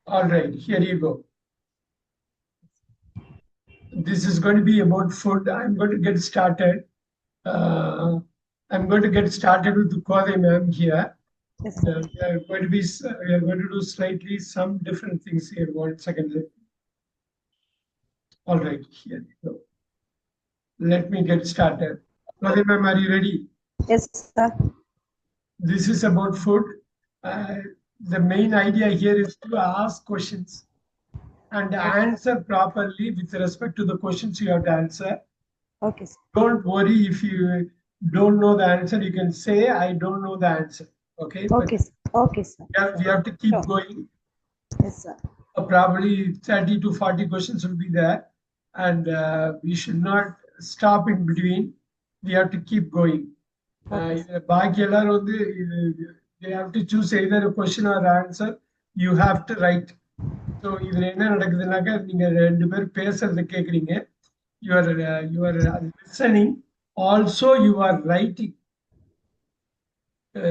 All right, here you go. This is going to be about food. I'm going to get started. Uh, I'm going to get started with the Kode ma'am here. Yes, sir. We are going to do slightly some different things here. 1 second. All right, here you go. Let me get started. Kode ma'am, are you ready? Yes, sir. This is about food. Uh, the main idea here is to ask questions and answer properly with respect to the questions you have to answer. Okay, sir. Don't worry if you don't know the answer. You can say, I don't know the answer. Okay. But Okay, sir. Okay, sir. we have to keep Sure. going. Yes, sir. Probably 30 to 40 questions will be there. And we should not stop in between. We have to keep going. Okay, sir. பாக்கி எல்லாரும் வந்து they have to choose either a question or answer. You have to write. So இதுல என்ன நடக்குதுன்னாக்கா நீங்க ரெண்டு பேர் பேசுறத கேக்குறீங்க. You are listening. Also you are writing.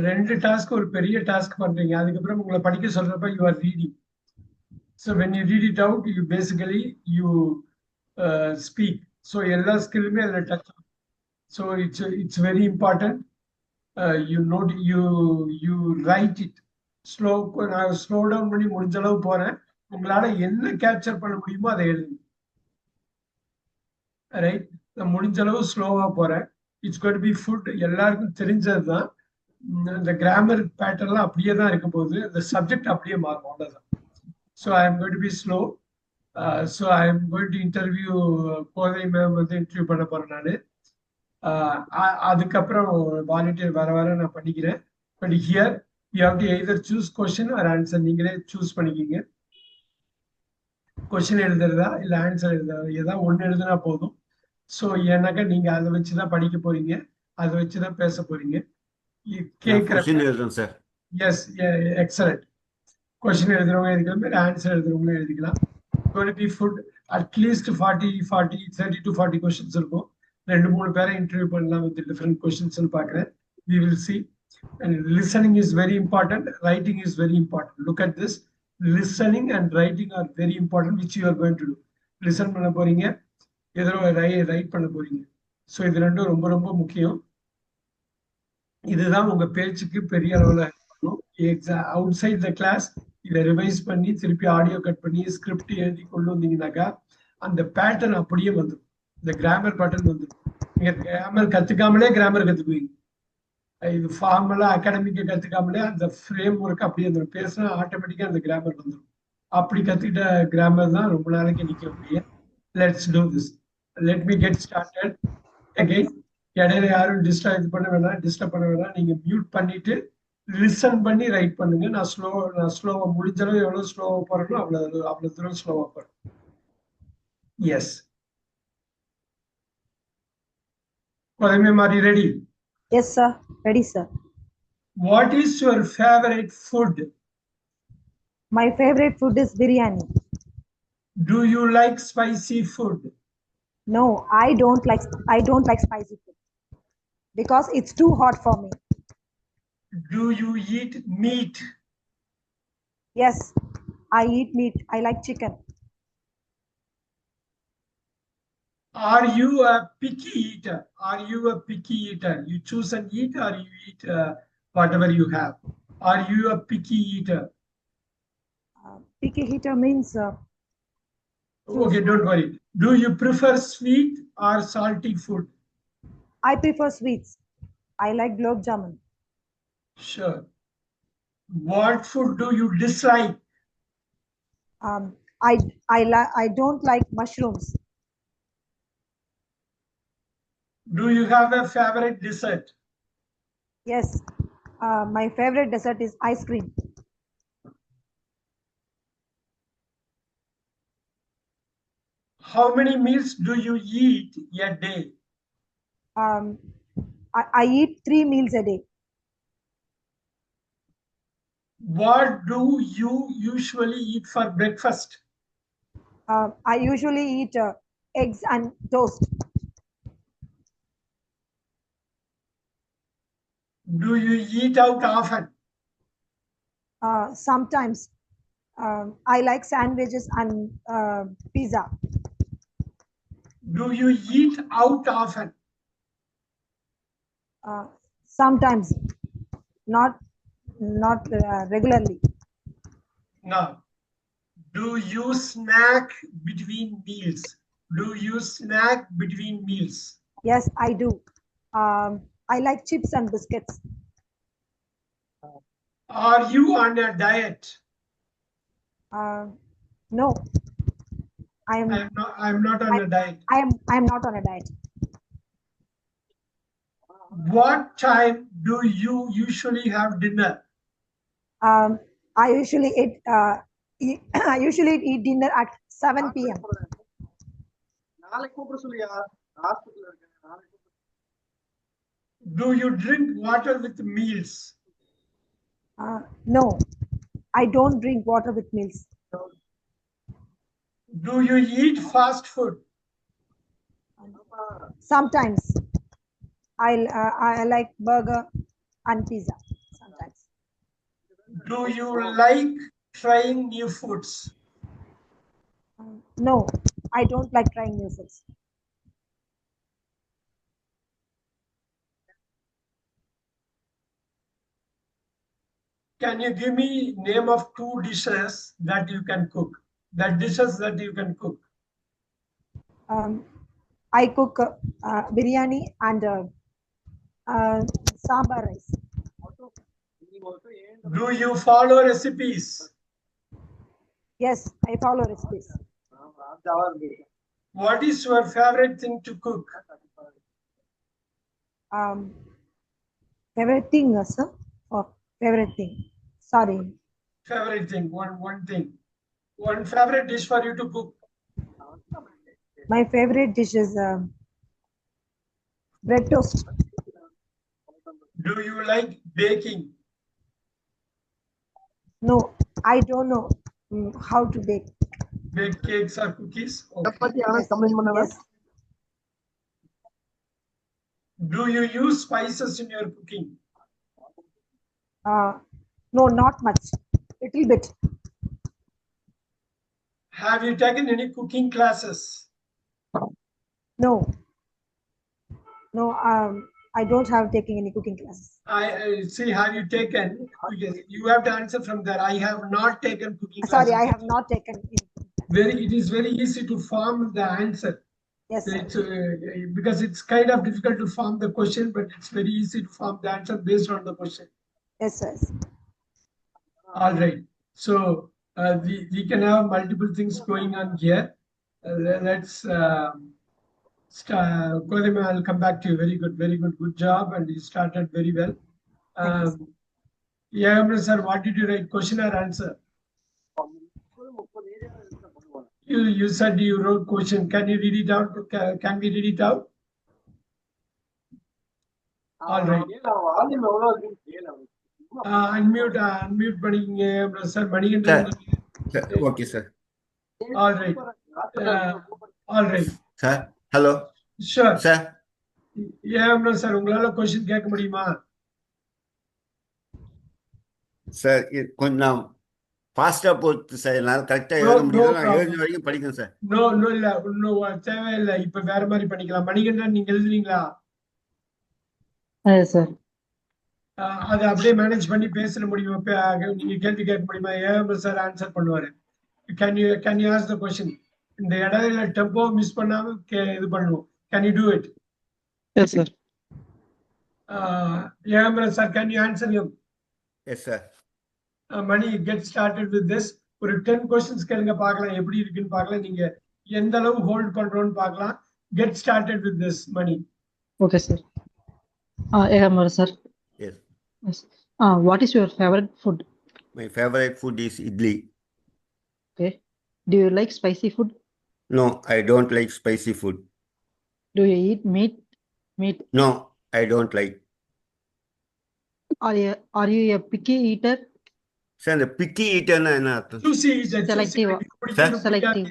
ரெண்டு டாஸ்க் ஒரு பெரிய டாஸ்க் பண்றீங்க. அதுக்கப்புறம் உங்களை படிக்க சொல்றப்ப you are reading. So when you read it out, you basically you speak. So எல்லா ஸ்கில்லுமே அதுல touch. So it's very important. You note you write it. நான் ஸ்லோ டவுன் பண்ணி முடிஞ்ச அளவு போறேன். உங்களால என்ன கேப்சர் பண்ண முடியுமோ அதை எழுதுங்க. ரைட், நான் முடிஞ்ச அளவு ஸ்லோவா போறேன். It's going to be food. எல்லாருக்கும் தெரிஞ்சது தான். இந்த கிராமர் பேட்டர்ன்லாம் அப்படியே தான் இருக்க போகுது. இந்த சப்ஜெக்ட் அப்படியே மாறும், அவ்வளவுதான். So I am going to be slow. So I am going to interview. Kothai ma'am வந்து இன்டர்வியூ பண்ண போறேன் நான். அதுக்கப்புறம் வாலண்டியர் வர வர நான் பண்ணிக்கிறேன். But here you have to either choose question or answer. நீங்களே சூஸ் பண்ணிக்கிங்க. கொஸ்டின் எழுதுறதா இல்ல ஆன்சர் எழுதுறதா, ஏதாவது ஒன்று எழுதுனா போதும். ஸோ ஏன்னாக்கா நீங்க அதை வச்சுதான் படிக்க போறீங்க, அதை வச்சுதான் பேச போறீங்க. கேட்கிற சார். Yes, excellent. கொஸ்டின் எழுதுறவங்க எழுதிக்கலாம், ஆன்சர் எழுதுறவங்க எழுதிக்கலாம். ஃபுட் அட்லீஸ்ட் 30 to 40 கொஸ்டின்ஸ் இருக்கும். 2-3 பேரை இன்டர்வியூ பண்ணலாம் வித் டிஃபரெண்ட் கொஸ்டின்ஸ் பார்க்குறேன். We will see. And listening is very important. Writing is very important. Look at this. Listening and writing are very important, which you are going to do. Listen பண்ண போறீங்க, ஏதோ right பண்ண போறீங்க. So இது ரெண்டும் ரொம்ப ரொம்ப முக்கியம். இதுதான் உங்க பேச்சுக்கு பெரிய அளவில் இருக்கணும். அவுட் சைட் த கிளாஸ் இதை ரிவைஸ் பண்ணி திருப்பி ஆடியோ கட் பண்ணி ஸ்கிரிப்ட் எழுதி கொண்டு வந்தீங்கன்னாக்கா அந்த பேட்டர்ன் அப்படியே வந்துடும். இந்த கிராமர் பேட்டர்ன் வந்துடும். நீங்க கிராமர் கத்துக்காமலே கிராமர் கத்துக்குவீங்க. இது ஃபார்மலா அகாடமிக்க கத்துக்காமலே அந்த ஃப்ரேம் ஒர்க் அப்படியே வந்துடும். பேசினா ஆட்டோமேட்டிக்கா அந்த கிராமர் வந்துடும். அப்படி கத்துக்கிட்ட கிராமர் தான் ரொம்ப நாளைக்கு நிக்க முடியும். Let's do this. Let me get started again. இடையில யாரும் டிஸ்டர்ப் பண்ண வேணாம். நீங்க மியூட் பண்ணிட்டு லிசன் பண்ணி ரைட் பண்ணுங்க. நான் ஸ்லோவா முடிஞ்ச அளவு எவ்வளவு ஸ்லோவா போறேனோ அவ்வளவு தூரம் ஸ்லோவா போறேன். S. Kodai, are you ready? Yes, sir. Ready, sir. What is your favorite food? My favorite food is biryani. Do you like spicy food? No, I don't like spicy food because it's too hot for me. Do you eat meat? Yes, I eat meat. I like chicken. Are you a picky eater? You choose and eat, or you eat whatever you have? Are you a picky eater? Picky eater means Okay, don't worry. Do you prefer sweet or salty food? I prefer sweets. I like gulab jamun. Sure. What food do you dislike? I don't like mushrooms. Do you have a favorite dessert? Yes, my favorite dessert is ice cream. How many meals do you eat a day? I eat 3 meals a day. What do you usually eat for breakfast? I usually eat eggs and toast. Do you eat out often? Sometimes I like sandwiches and pizza. Do you eat out often? Sometimes, not regularly. No. Do you snack between meals? Do you snack between meals? Yes, I do. I like chips and biscuits. Are you on a diet? No, I am. I'm not on a diet. I am not on a diet. What time do you usually have dinner? I usually I usually eat dinner at 7 p.m. Do you drink water with meals? No, I don't drink water with meals. Do you eat fast food? Sometimes I like burger and pizza. Sometimes. Do you like trying new foods? No, I don't like trying new foods. Can you give me name of 2 dishes that you can cook? That dishes that you can cook. I cook biryani and sambar rice. Do you follow recipes? Yes, I follow recipes. What is your favorite thing to cook? Favorite thing, sir? Oh, favorite thing. Sorry. Favorite thing, one thing. One favorite dish for you to cook. My favorite dish is bread toast. Do you like baking? No, I don't know how to bake. Bake cakes or cookies? Okay. Yes. Do you use spices in your cooking? No, not much. Little bit. Have you taken any cooking classes? No. No, I don't have taken any cooking classes. I see. Have you taken? Yes, you have to answer from there. I have not taken cooking Sorry, classes. I have not taken any. It is very easy to form the answer. Yes, sir. Because it's kind of difficult to form the question, but it's very easy to form the answer based on the question. Yes, sir. All right. So we can have multiple things going on here. Let's start. Kodima, I'll come back to you. Very good, good job, and you started very well. Yeah, Amran sir, what did you write? Question or answer? You said you wrote question. Can you read it out? Can we read it out? All right. Unmute பண்ணிக்கங்க Amran sir. Manikandan. Okay, sir. All right. All right. Sir, hello. Sure. Sir. Yeah, Amran sir, உங்களால question கேட்க முடியுமா? Sir கொஞ்சம் ஃபாஸ்டா போட்டு sir என்னால கரெக்டா எழுத முடியல. நான் எழுதின வரைக்கும் படிக்கிறேன் சார். நோ இல்ல இன்னும் தேவையில்லை. இப்ப வேற மாதிரி பண்ணிக்கலாம். மணிகண்டன் நீங்க எழுதுவீங்களா? சார் அதை அப்படியே மேனேஜ் பண்ணி பேச முடியுமா? நீங்க கேள்வி கேட்க முடியுமா? ஏன் சார் ஆன்சர் பண்ணுவாரு. Can you ask the question? இந்த இடையில டெம்போ மிஸ் பண்ணாம இது பண்ணுவோம். Can you do it? Yes sir. ஏன் sir can you answer him? Yes sir. Mani get started with this. ஒரு 10 क्वेश्चंस கேளுங்க, பார்க்கலாம் எப்படி இருக்குன்னு பார்க்கலாம். நீங்க எந்த அளவு ஹோல்ட் பண்றோம்னு பார்க்கலாம். Get started with this Mani. Okay sir. ஏகமர் sir. Yes. Yes. What is your favorite food? My favorite food is idli. Okay. Do you like spicy food? No, I don't like spicy food. Do you eat meat? No, I don't like. Are you a picky eater? Sir இந்த piggy ஈட்டர்னா என்ன அர்த்தம்? Choosy eater. Selective. Selective.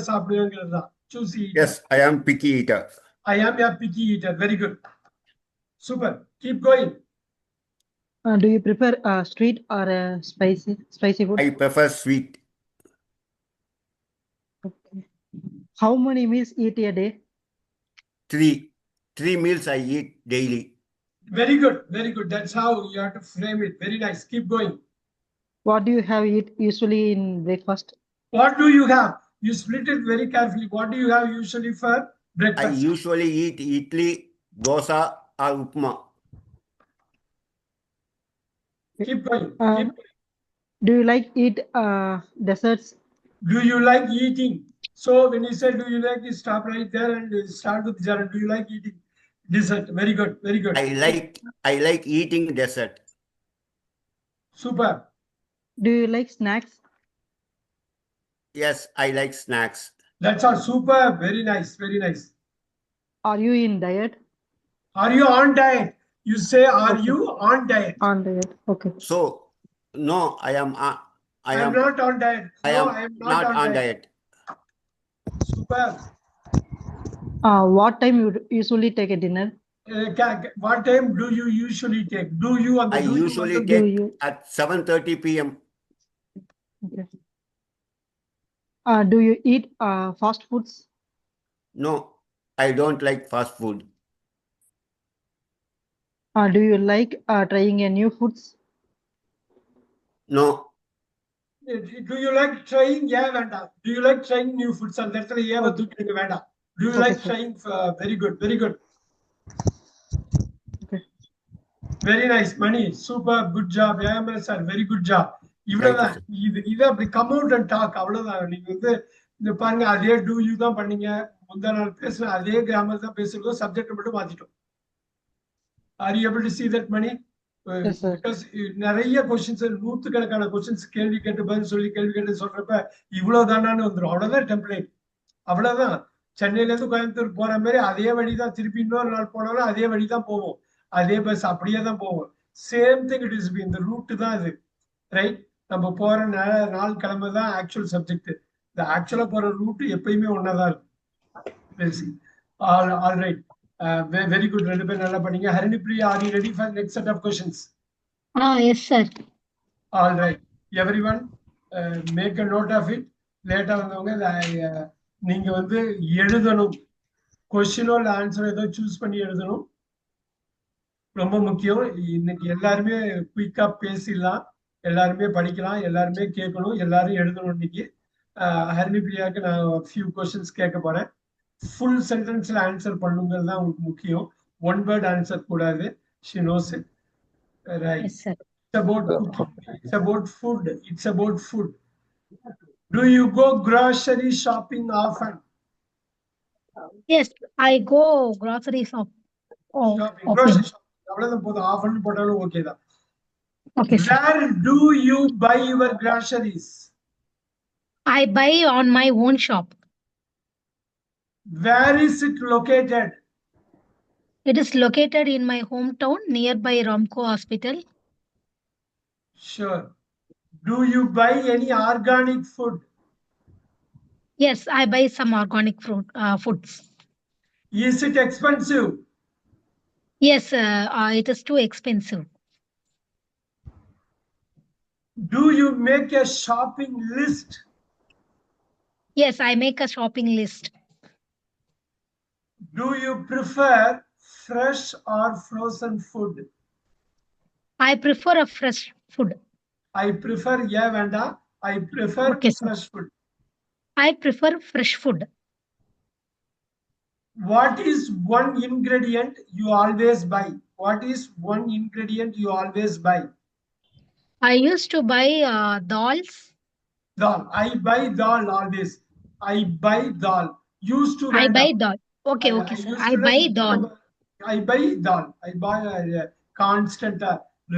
சாப்பிடுவாங்கறதா. Choosy eater. Yes, I am picky eater. I am a picky eater. Very good. Super. Keep going. Do you prefer street or spicy food? I prefer sweet. How many meals eat a day? Three meals I eat daily. Very good, very good. That's how you have to frame it. Very nice. Keep going. What do you have eat usually in breakfast? What do you have? You split it very carefully. What do you have usually for I breakfast? usually eat idli, dosa, or upma. Keep going. Keep Uh, going. do you like eat desserts? Do you like eating? So when you say do you like, you stop right there and start with Jaran. Do you like eating dessert? Very good, very good. I like eating dessert. Super. Do you like snacks? Yes, I like snacks. That's all. Super. Very nice, very nice. Are you in diet? Are you on diet? You say, are Okay. you on diet? On diet. Okay. So no, I am not on diet. I No, am I am not not on diet. Super. What time you usually take a dinner? What time do you usually take? Do you on the I do you usually on the- take you- at 7:30 p.m. Okay. Do you eat fast foods? No, I don't like fast food. Do you like trying a new foods? No, Do you like trying? Yeah, Vanda. Do you like trying new foods? And that's why yeah, Vanda. Do you Okay, like sir. trying? Very good, very good. Okay. Very nice, Mani. Super, good job. Yeah, sir. Very good job. இவ்வளவுதான் இது அப்படி come out and talk அவ்வளவுதான். நீங்க வந்து இந்த பாருங்க அதே two you தான் பண்ணீங்க. முந்தா நாள் பேசுன அதே கிராமர் தான் பேசுறோம். சப்ஜெக்ட் மட்டும் மாத்திட்டோம். Are you able to see that, Mani? Yes, sir. Because நிறைய கொஸ்டின்ஸ் நூத்துக்கணக்கான கொஸ்டின்ஸ் கேள்வி கேட்டு பதில் சொல்லி கேள்வி கேட்டு சொல்றப்ப இவ்வளவுதானான்னு வந்துடும். அவ்வளவுதான் டெம்ப்ளேட். அவ்வளவுதான். சென்னையில இருந்து கோயம்புத்தூர் போற மாதிரி அதே வழிதான். திருப்பி இன்னொரு நாள் போனாலும் அதே வழிதான் போவோம். அதே பஸ் அப்படியே தான் போவோம். Same thing it is be. இந்த ரூட் தான் இது, ரைட்? நம்ம போற நாள் கிழமை தான் ஆக்சுவல் சப்ஜெக்ட். இந்த ஆக்சுவலா போற ரூட் எப்பயுமே ஒன்னாதான் இருக்கும். All right. Very good. ரெண்டு பேரும் நல்லா பண்ணீங்க. Harinipriya, are you ready for next set of questions? Yes, sir. All right. Everyone, make a note of it. Later வந்தவங்க நீங்க வந்து எழுதணும். கொஸ்டினோ இல்ல ஆன்சர் ஏதோ சூஸ் பண்ணி எழுதணும். ரொம்ப முக்கியம். இன்னைக்கு எல்லாருமே குயிக்கா பேசிடலாம், எல்லாருமே படிக்கலாம், எல்லாருமே கேட்கணும், எல்லாரும் எழுதணும். இன்னைக்கு ஹரிணிபிரியாவுக்கு நான் ஃபியூ கொஸ்டின்ஸ் கேட்க போறேன். ஃபுல் சென்டென்ஸ்ல ஆன்சர் பண்ணுங்கிறது தான் உங்களுக்கு முக்கியம். ஒன் வேர்ட் ஆன்சர் கூடாது. She knows it. Right. Yes, sir. It's about cooking. It's about food. It's about food. Do you go grocery shopping often? Yes, I go grocery shop. Oh, Shopping. okay. Grocery shopping. அவ்வளவுதான் போதும். Often போட்டாலும் okay தான். Okay, sir. Where do you buy your groceries? I buy on my own shop. Where is it located? It is located in my hometown nearby Ramco Hospital. Sure. Do you buy any organic food? Yes, I buy some organic foods. Is it expensive? Yes, it is too expensive. Do you make a shopping list? Yes, I make a shopping list. Do you prefer fresh or frozen food? I prefer a fresh food. I prefer, yeah, Vanda. I prefer Okay, sir. fresh food. I prefer fresh food. What is one ingredient you always buy? What is one ingredient you always buy? I used to buy dals. Dal. I buy dal always. I buy dal. Used to. I Vanda. buy dal. Okay, okay, sir. I buy dal. I buy dal. I buy constant,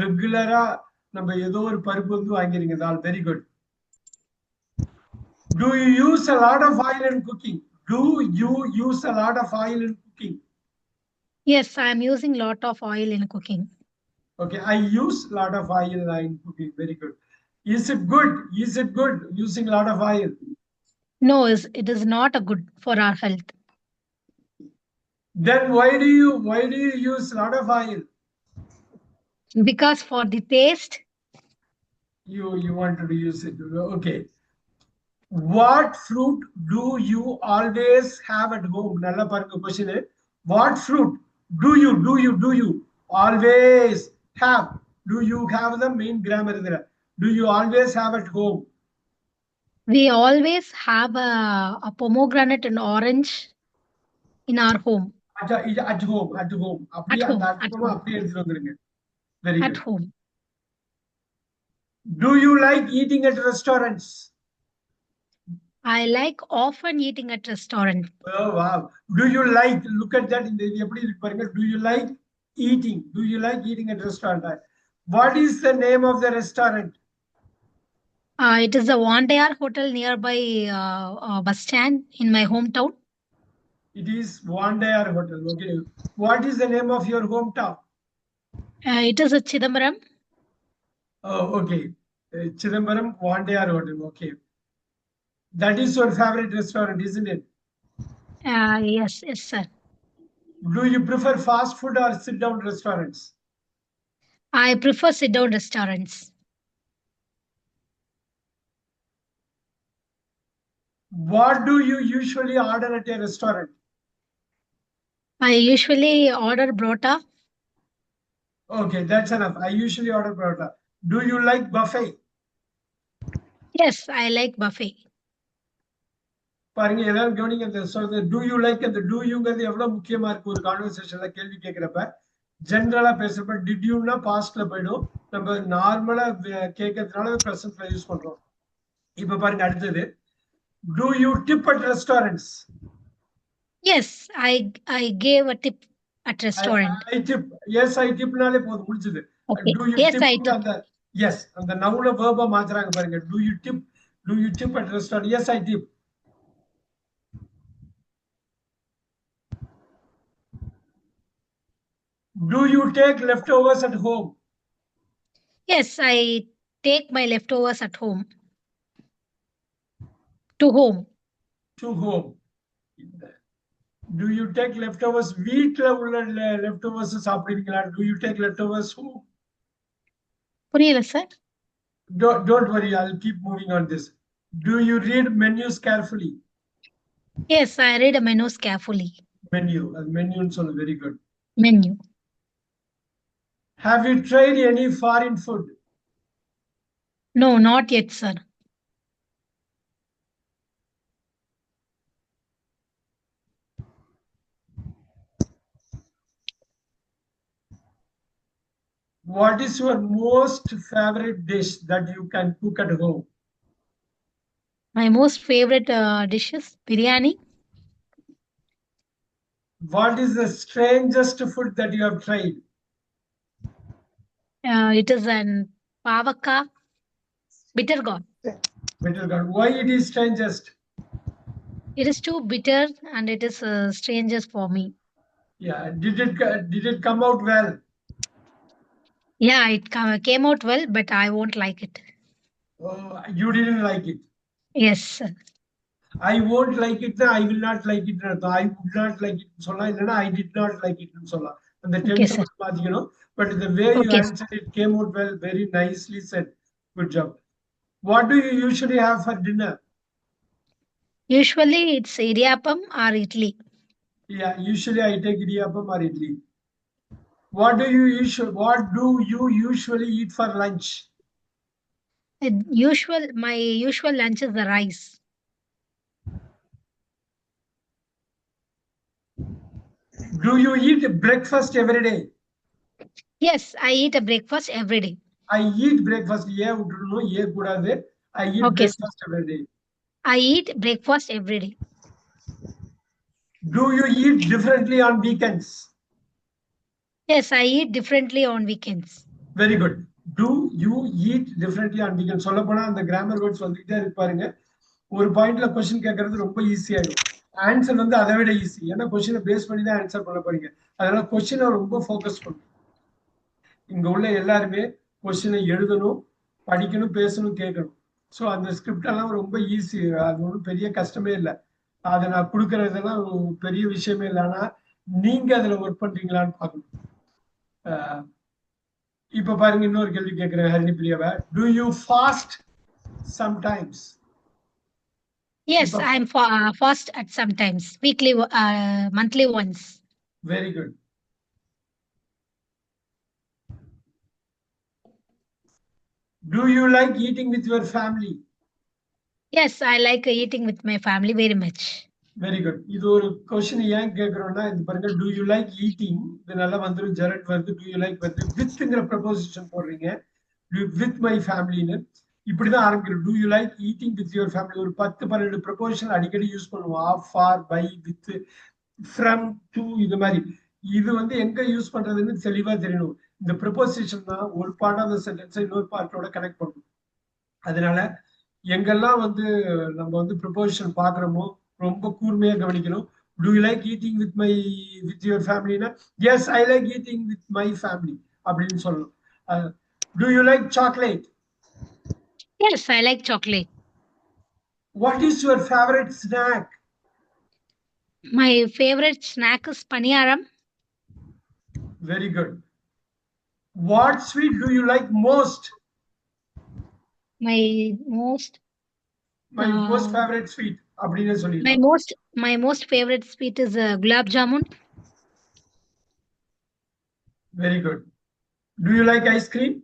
regular. நம்ம ஏதோ ஒரு பருப்பு வந்து வாங்கிறீங்க தால். Very good. Do you use a lot of oil in cooking? Do you use a lot of oil in cooking? Yes, I am using lot of oil in cooking. Okay, I use a lot of oil in cooking. Very good. Is it good? Is it good using a lot of oil? No, it is not a good for our health. Then why do you use a lot of oil? Because for the taste. You wanted to use it. Okay. What fruit do you always have at home? நல்லா பாருங்க question. What fruit do you always have? Do you have the main grammar இதுல? Do you always have at home? We always have a pomegranate and orange in our home. At home. அப்படியே At home, அந்த at அர்த்தமா home. அப்படியே எடுத்துட்டு வந்துருங்க. Very At good. home. Do you like eating at restaurants? I like often eating at restaurant. Oh wow. Do you like, look at that, இந்த இது எப்படி இருக்கு பாருங்க. Do you like eating? Do you like eating at restaurant? What is the name of the restaurant? It is a Wandayar hotel nearby bus stand in my hometown. It is Wandayar Hotel. Okay. What is the name of your hometown? It is a Chidambaram. Oh, okay. Chidambaram Wandayar Hotel. Okay. That is your favorite restaurant, isn't it? Yes, sir. Do you prefer fast food or sit-down restaurants? I prefer sit-down restaurants. What do you usually order at a restaurant? I usually order brota. Okay, that's enough. I usually order paratha. Do you like buffet? Yes, I like buffet. பாருங்க எல்லாரும் கவனிங்க அந்த சொல்றது do you like அந்த do youங்கிறது எவ்வளவு முக்கியமா இருக்கு ஒரு கான்வர்சேஷன்ல கேள்வி கேட்கிறப்ப ஜெனரலா பேசுறப்ப did youனா பாஸ்ட்ல போயிடும் நம்ம நார்மலா கேட்கறதுனால பிரசன்ட்ல யூஸ் பண்றோம் இப்ப பாருங்க அடுத்தது do you tip at restaurants? Yes, I gave a tip at restaurant. I tip. Yes, I tipனாலே போதும் முடிஞ்சது. Okay. Do you Yes, tip I tip. அந்த yes அந்த நவுன verb மாத்துறாங்க பாருங்க. Do you tip at restaurant? Yes, I tip. Do you take leftovers at home? Yes, I take my leftovers at home. To home. To home. Do you take leftovers? வீட்ல உள்ள leftovers சாப்பிடுவீங்களா? Do you take leftovers home? புரியல sir. Don't worry, I'll keep moving on this. Do you read menus carefully? Yes, I read the menus carefully. Menu is very good. Menu. Have you tried any foreign food? No, not yet, sir. What is your most favorite dish that you can cook at home? My most favorite dish is biryani. What is the strangest food that you have tried? It is an pavaka bitter gourd. Bitter gourd. Why it is strangest? It is too bitter and it is strangest for me. Yeah. Did it come out well? Yeah, it came out well, but I won't like it. Oh, you didn't like it. Yes, sir. I won't like it. I will not like it. I would not like it. I did not like it. And the Okay, tense sir. you know, but the way you Okay. answered it came out well. Very nicely said. Good job. What do you usually have for dinner? Usually it's idiyappam or idli. Yeah, usually I take idiyappam or idli. What do you usually eat for lunch? My usual lunch is the rice. Do you eat breakfast every day? Yes, I eat a breakfast every day. I eat breakfast. Yeah, I eat Okay, sir. breakfast every day. I eat breakfast every day. Do you eat differently on weekends? Yes, I eat differently on weekends. Very good. Do you eat differently on weekends? சொல்ல போனா அந்த grammar words வந்துட்டே இருப்பாருங்க ஒரு பாயிண்ட்ல question கேட்கறது ரொம்ப easy ஆயிடும் ஆன்சர் வந்து அதை விட ஈஸி ஏன்னா क्वेश्चனை பேஸ் பண்ணி தான் ஆன்சர் பண்ண போறீங்க அதனால क्वेश्चனை ரொம்ப ஃபோக்கஸ் பண்ணுங்க இங்க உள்ள எல்லாருமே क्वेश्चனை எழுதணும் படிக்கணும் பேசணும் கேட்கணும் ஸோ அந்த ஸ்கிரிப்ட் எல்லாம் ரொம்ப ஈஸி அது ஒன்றும் பெரிய கஷ்டமே இல்லை அதை நான் கொடுக்கறதெல்லாம் பெரிய விஷயமே இல்லை ஆனா நீங்க அதுல ஒர்க் பண்றீங்களான்னு பார்க்கணும் இப்ப பாருங்க இன்னொரு கேள்வி கேட்கிறேன் ஹரிணி பிரியாவை. Do you fast sometimes? Yes, இப்ப I'm fast at sometimes, weekly, monthly once. very good. Do you like eating with your family? Yes, I like eating with my family very much. Very good. இது ஒரு question ஏன் கேக்குறோம்னா, இது பாருங்க, two you like eating, இது நல்லா வந்துரும். Jared வருது, two you like வருது, வித்ங்கிற ப்ரப்போசிஷன் போடுறீங்க, வித் மை ஃபேமிலின்னு. இப்படிதான் ஆரம்பிக்கிறோம். Do you like eating with your family. ஒரு 10-12 ப்ரப்போசிஷன் அடிக்கடி யூஸ் பண்ணுவோம். Of, for, by, with, from, to, இது மாதிரி. இது வந்து எங்க யூஸ் பண்றதுன்னு தெளிவா தெரியணும். இந்த ப்ரப்போசிஷன் தான் ஒரு பார்ட் ஆஃப் த சென்டென்ஸை இன்னொரு பார்ட்டோட கனெக்ட் பண்ணும். அதனால எங்கெல்லாம் வந்து நம்ம வந்து ப்ரப்போசிஷன் பாக்குறோமோ ரொம்ப கூர்மையா கவனிக்கணும். Do you like eating with your ஃபேமிலினா, yes I like eating with my family அப்படின்னு சொல்லணும். Do you like chocolate? Yes, I like chocolate. What is your favourite snack? My favorite snack is paniyaram. Very good. What sweet do you like most? My most my most favourite sweet அப்படின்னு சொல்லி. my most favorite sweet is gulab jamun. Very good. Do you like ice cream?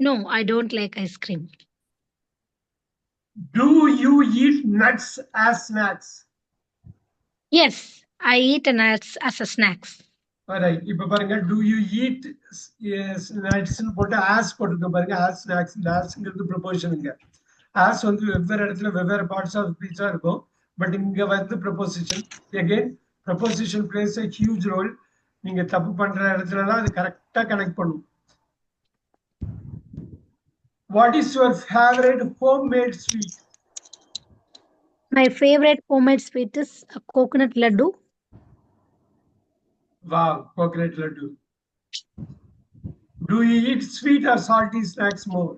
No, I don't like ice cream. To you eat nuts as snacks? Yes, I eat nuts as a snacks. Right. இப்ப பாருங்க, to you eat நட்ஸ்னு போட்டு as போட்டுருக்க பாருங்க, as snacks. இந்த ஆஸ்ங்கிறது ப்ரொபோசிஷனுங்க. As வந்து வெவ்வேறு இடத்துல வெவ்வேறு பார்ட்ஸ் ஆஃப் ஸ்பீச்சா இருக்கும். பட் இங்க வந்து proposition. Again proposition plays a huge role. நீங்க தப்பு பண்ற இடத்துலலாம் அது கரெக்டா கனெக்ட் பண்ணும். What is your favourite homemade sweet? My favorite homemade sweet is a coconut laddu. Wow, coconut laddu. Do you eat sweet or salty snacks more?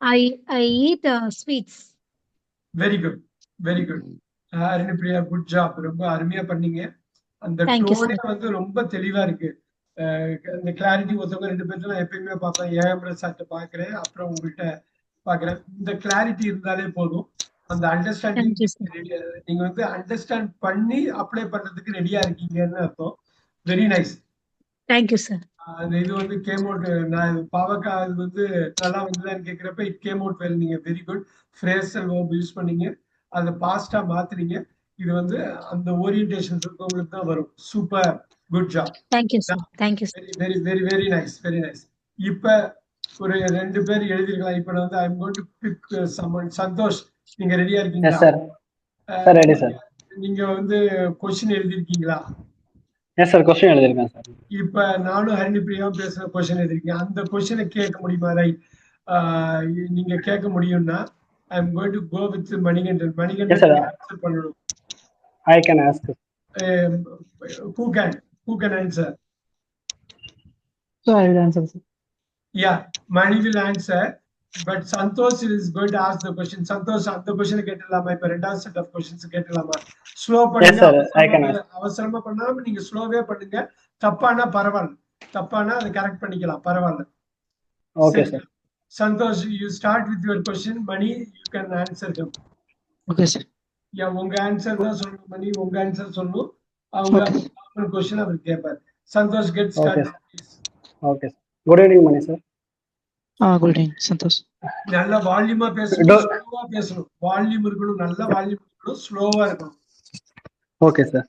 I eat sweets. Very good, very good. Arunipriya, good job. ரொம்ப அருமையா பண்ணீங்க. அந்த Thank you, டோனே sir. வந்து ரொம்ப தெளிவா இருக்கு. இந்த clarity ஒருத்தவங்க 2 பேர்த்துல நான் எப்பயுமே பார்ப்பேன். ஏஎம்எஸ் சார்ட்ட பாக்குறேன், அப்புறம் உங்கள்கிட்ட பாக்குறேன். இந்த கிளாரிட்டி இருந்தாலே போதும். அந்த அண்டர்ஸ்டாண்டிங், Thank you, sir. நீங்க வந்து அண்டர்ஸ்டாண்ட் பண்ணி அப்ளை பண்றதுக்கு ரெடியா இருக்கீங்கன்னு அர்த்தம். Very nice. Thank you, sir. அந்த இது வந்து கேம் அவுட். நான் பாவக்கா இது வந்து நல்லா வந்துதான்னு கேட்கிறப்ப இட் கேம் அவுட் வெல். நீங்க very good phrasal verb use பண்ணீங்க, அதை பாஸ்டா மாத்துறீங்க. இது வந்து அந்த ஓரியன்டேஷன் இருக்கவங்களுக்கு தான் வரும். Super, good job. Thank you, sir. Thank you, sir. Very very very nice, very nice. இப்ப ஒரு 2 பேர் எழுதிருக்கலாம். இப்ப நான் வந்து I am going to pick someone. Santhosh, நீங்க ரெடியா Yes, இருக்கீங்களா? sir. Sir, ready, sir. நீங்க வந்து கொஸ்டின் எழுதிருக்கீங்களா? Yes, sir. Question எழுதிருக்கேன் sir. இப்ப நானும் ஹரிணிப்ரியாவும் பேசுற கொஸ்டின் எழுதிருக்கீங்க. அந்த கொஸ்டினை கேட்க முடியுமா? ரைட். நீங்க கேட்க முடியும்னா I am going to go with Manikandan. Yes, Manikandan sir. Answer பண்ணணும். I can ask. Who can answer? So I will answer, sir. Yeah, Mani will answer, but Santosh is going to ask the question. Santosh, அந்த question கேட்டலாமா? இப்ப ரெண்டாவது set of questions கேட்டலாமா? Slow பண்ணுங்க. Yes, sir. I can ask. அவசரமா பண்ணாம நீங்க ஸ்லோவே பண்ணுங்க. தப்பானா பரவாயில்ல, தப்பானா அதை கரெக்ட் பண்ணிக்கலாம், பரவாயில்ல. Okay, sir. Santosh, you start with your question. Mani, you can answer them. Okay, sir. Yeah, உங்க ஆன்சர் தான் சொல்லணும். மணி உங்க ஆன்சர் சொல்லணும். அவங்க கொஸ்டின் அவர் கேட்பார். Santhosh, get start. Okay, sir. Good evening, Mani, sir. Good evening, Santosh. நல்ல வால்யூமா பேசணும், ஸ்லோவா பேசணும். வால்யூம் இருக்கணும், நல்ல வால்யூம் இருக்கணும், ஸ்லோவா இருக்கணும். Okay, sir.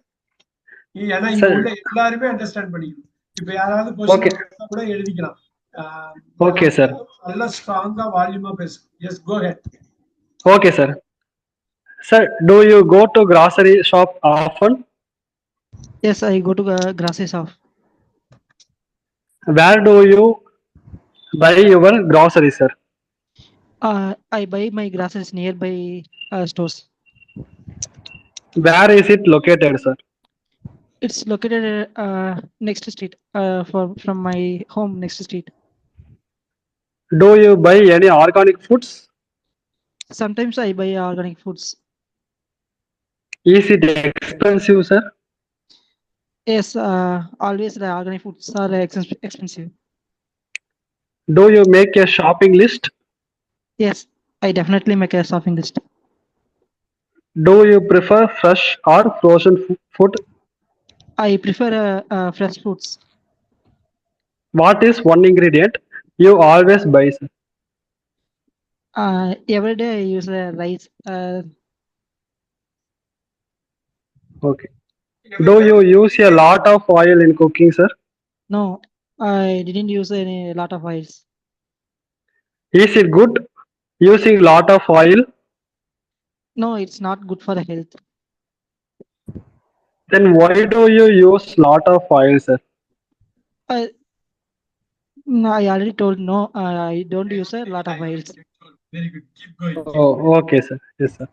ஏன்னா இங்க உள்ள எல்லாருமே அண்டர்ஸ்டாண்ட் பண்ணிக்கணும். இப்ப யாராவது கொஸ்டின் கூட எழுதிக்கலாம். Okay, sir. நல்ல ஸ்ட்ராங்கா வால்யூமா பேசணும். S, go head. Okay, sir. Sir, do you go to grocery shop often? Yes, I go to grocery shop. Where do you buy your groceries, sir? I buy my groceries nearby stores. Where is it located, sir? It's located next street. From my home next street. Do you buy any organic foods? Sometimes I buy organic foods. Is it expensive, sir? Yes, always the organic foods are expensive. Do you make a shopping list? Yes, I definitely make a shopping list. do you prefer fresh or frozen food? I prefer fresh foods. What is one ingredient you always buy, sir? Every day I use rice. Okay. Do you use a lot of oil in cooking, sir? No, I didn't use any lot of oils. Is it good using lot of oil? No, it's not good for the health. Then why do you use lot of oil, sir? No, I already told no. I don't use a lot of oils. Very good. Keep going. Oh, okay, sir. Yes, sir.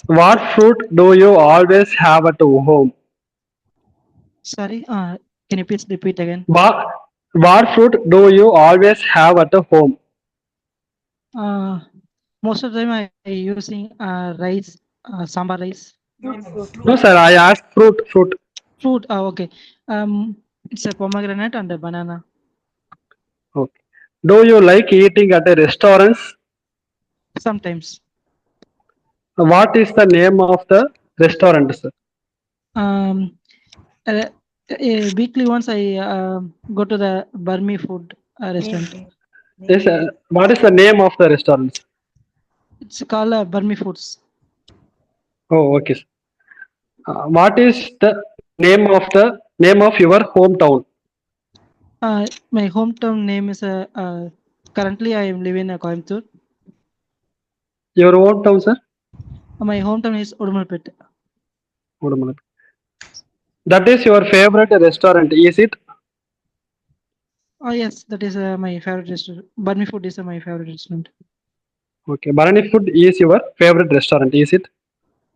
What fruit do you always have at home? Sorry. Can you please repeat again? What fruit do you always have at home? Most of the time I using rice, sambar rice. No, sir. I asked fruit. Fruit. Okay. It's a pomegranate and a banana. Okay. Do you like eating at a restaurants? Sometimes. What is the name of the restaurant, sir? Weekly once I go to the Burmese food restaurant. Yes, what is the name of the restaurant? It's called Burmese Foods. Oh, okay, sir. What is the name of your hometown? My hometown name is currently I am living in Coimbatore. Your hometown, sir? My hometown is Udumalpet. Udumalpet. That is your favorite restaurant, is it? Oh yes, that is my favorite restaurant. Burmese food is my favorite restaurant. Okay, Barani food is your favorite restaurant, is it?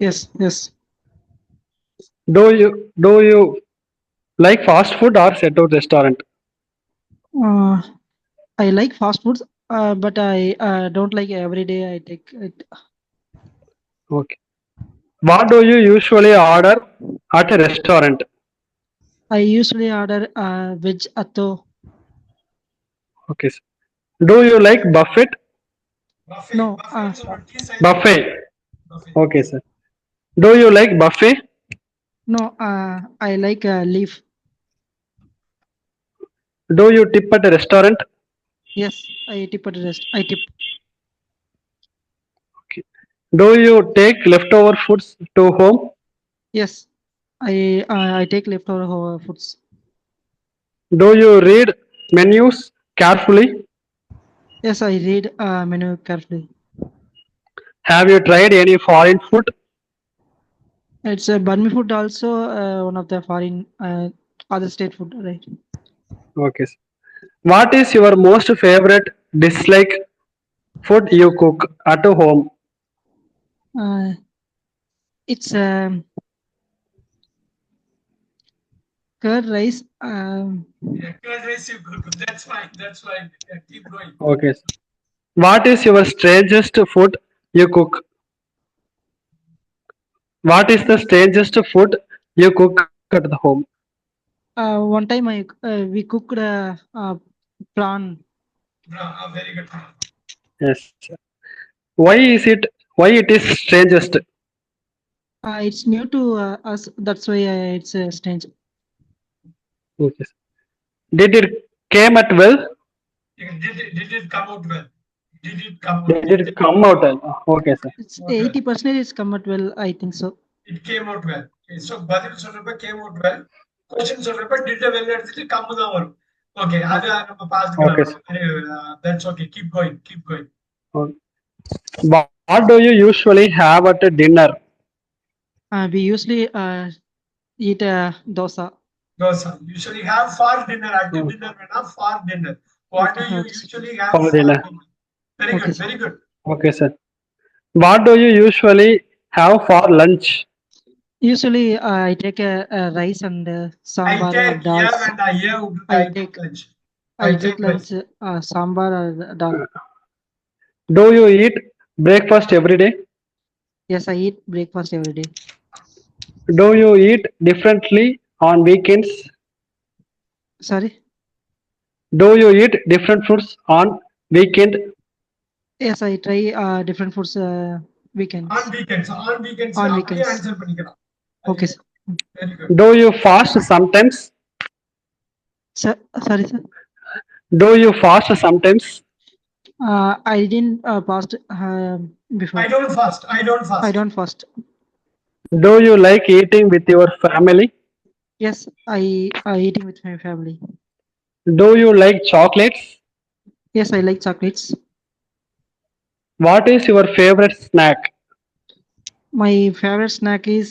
Yes, yes. Do you like fast food or set out restaurant? I like fast foods, but I don't like every day I take it. Okay. What do you usually order at a restaurant? I usually order veg atto. Okay, sir. Do you like buffet? No, Buffet. Okay, sir. Do you like buffet? no, I like leaf. Do you tip at a restaurant? Yes, I tip at the rest. I tip. Okay. Do you take leftover foods to home? Yes, I take leftover foods. Do you read menus carefully? Yes, I read menu carefully. Have you tried any foreign food? It's a Burmese food also one of the foreign other state food, right? Okay, sir. What is your most favorite dislike food you cook at home? It's curd rice. Yeah, curd rice, you cook. That's fine. That's fine. Yeah, keep going. Okay, sir. What is your strangest food you cook? What is the strangest food you cook at the home? One time we cooked prawn. Very good. Yes. Sir. Why it is strangest? It's new to us. That's why it's strange. Okay, sir. Did it came out well? Did it come out well? Did it come out? Did it come out well? Okay, sir. It's 80% it's come out well. I think so. It came out well. Okay, so பதில் சொல்றப்ப came out well. Question சொல்றப்ப did well எடுத்துட்டு come தான் வரும். Okay, அது நம்ம பாத்துக்கலாம். That's okay. Keep going. Keep going. What do you usually have at dinner? We usually eat dosa. Dosa. Usually have for dinner. Active dinner வேணா for dinner. What do you usually have For dinner? Very Okay, good. sir. Very good. Okay, sir. What do you usually have for lunch? Usually I take a rice and I sambar or take dal. and I I take lunch. I take lunch sambar or dal. Do you eat breakfast every day? Yes, I eat breakfast every day. Do you eat differently on weekends? Sorry. Do you eat different foods on weekend? Yes, I try different foods weekends. On weekends On அப்படியே weekends. Answer பண்ணிக்கலாம். Okay, sir. Very good. Do you fast sometimes? Sir, sorry, sir. Do you fast sometimes? I didn't fast before. I don't fast. I don't fast. Do you like eating with your family? Yes, I eating with my family. Do you like chocolates? Yes, I like chocolates. What is your favorite snack? My favorite snack is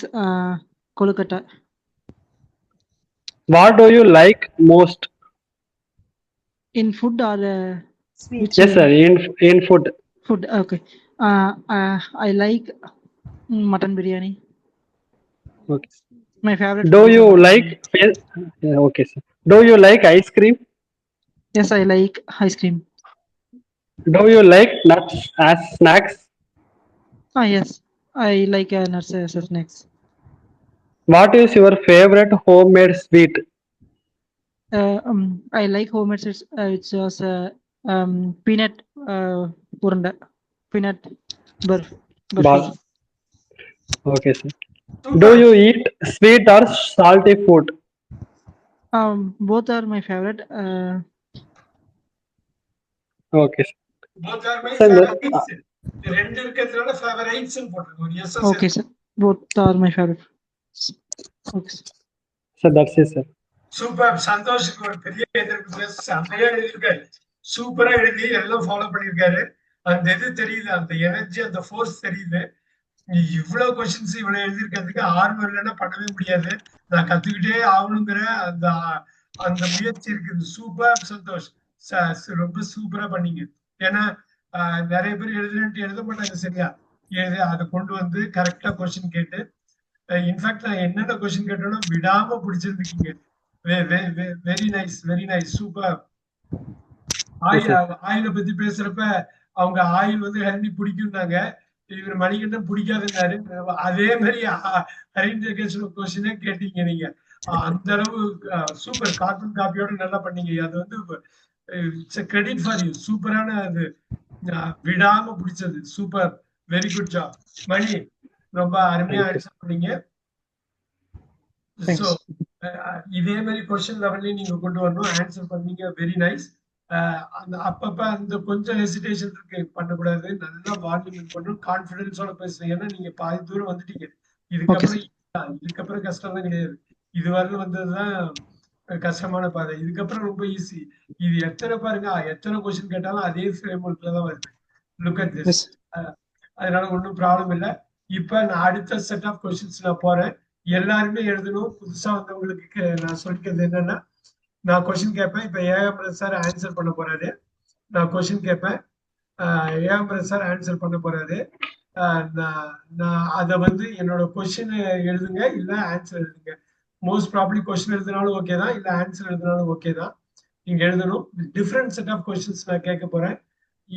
kolkata. What do you like most? In food or Sweet. which Yes, sir. In food. food? Okay. I like mutton biryani. Okay. My favorite Do food is you mutton like? biryani. Yeah, okay, sir. Do you like ice cream? Yes, I like ice cream. Do you like nuts as snacks? Yes, I like nuts as snacks. What is your favorite homemade sweet? I like homemade. It's just peanut puranda, peanut burfi. Ball. Okay, sir. Super. Do you eat sweet or salty food? Both are my favorite. Okay, sir. Both are my Sir, favorites. ரெண்டு இருக்கிறதுனால favorites ன்னு போட்டுருக்கோம். Yes, sir. Okay, sir. Both are my favorite. Okay, sir. Sir, that's it, sir. Super. சந்தோஷுக்கு ஒரு பெரிய எதிர்ப்பு. செம்மையா எழுதியிருக்காரு. சூப்பரா எழுதி எல்லாம் ஃபாலோ பண்ணியிருக்காரு. அந்த இது தெரியுது, அந்த எனர்ஜி, அந்த ஃபோர்ஸ் தெரியுது. இவ்வளவு கொஸ்டின்ஸ் இவ்வளவு எழுதியிருக்கிறதுக்கு ஆர்வம் இல்லைன்னா பண்ணவே முடியாது. நான் கத்துக்கிட்டே ஆகணுங்கிற அந்த அந்த முயற்சி இருக்குது. சூப்பர் சந்தோஷ். ரொம்ப சூப்பரா பண்ணீங்க. ஏன்னா நிறைய பேர் எழுத மாட்டாங்க, சரியா? அதை கொண்டு வந்து கரெக்டா கொஸ்டின் கேட்டு, இன்ஃபேக்ட் நான் என்னென்ன கொஸ்டின் கேட்டோம்னா விடாம பிடிச்சிருந்துக்கீங்க. Very nice, very nice, super. ஆயில பத்தி பேசுறப்ப அவங்க ஆயில் வந்து ஹரிணி பிடிக்கும்னாங்க, இவர் மணிகண்டன் பிடிக்காதுன்னாரு. அதே மாதிரி கொஸ்டினே கேட்டீங்க நீங்க. அந்த அளவு சூப்பர். கார்ட்டூன் காப்பியோட நல்லா பண்ணீங்க. அது வந்து it's a credit for you. சூப்பரான அது, விடாம பிடிச்சது. Super, very good job Mani. ரொம்ப அருமையா ஆன்சர் பண்ணீங்க. சோ இதே மாதிரி கொஸ்டின் லெவல்லையும் நீங்க கொண்டு வரணும். ஆன்சர் பண்ணீங்க, வெரி நைஸ். அந்த அப்பப்ப அந்த கொஞ்சம் ஹெசிடேஷன் இருக்கு, பண்ணக்கூடாது. நல்லா வால்யூம் பண்ணணும், கான்பிடன்ஸோட பேசுறீங்க. ஏன்னா நீங்க பாதி தூரம் வந்துட்டீங்க. இதுக்கப்புறம் கஷ்டம் தான் கிடையாது. இதுவரையிலும் வந்ததுதான் கஷ்டமான பாதை. இதுக்கப்புறம் ரொம்ப ஈஸி. இது எத்தனை பாருங்க, எத்தனை கொஸ்டின் கேட்டாலும் அதே ஃப்ரேம் ஒர்க்ல தான் வருது. Look at this. அதனால ஒன்றும் ப்ராப்ளம் இல்லை. இப்ப நான் அடுத்த செட் ஆஃப் கொஸ்டின்ஸ் நான் போறேன். எல்லாருமே எழுதணும். புதுசா வந்தவங்களுக்கு நான் சொல்லிக்கிறது என்னன்னா, நான் கொஸ்டின் கேட்பேன். இப்ப ஏஎம் சார் ஆன்சர் பண்ண போறாரு. நான் கொஸ்டின் கேட்பேன், ஏஎம் சார் ஆன்சர் பண்ண போறாரு. நான் அதை வந்து என்னோட கொஸ்டின் எழுதுங்க, இல்ல ஆன்சர் எழுதுங்க. மோஸ்ட் ப்ராப்ளி கொஸ்டின் எழுதினாலும் ஓகே தான், இல்ல ஆன்சர் எழுதினாலும் ஓகே தான். நீங்க எழுதணும். டிஃப்ரெண்ட் செட் ஆஃப் கொஸ்டின்ஸ் நான் கேட்க போறேன்.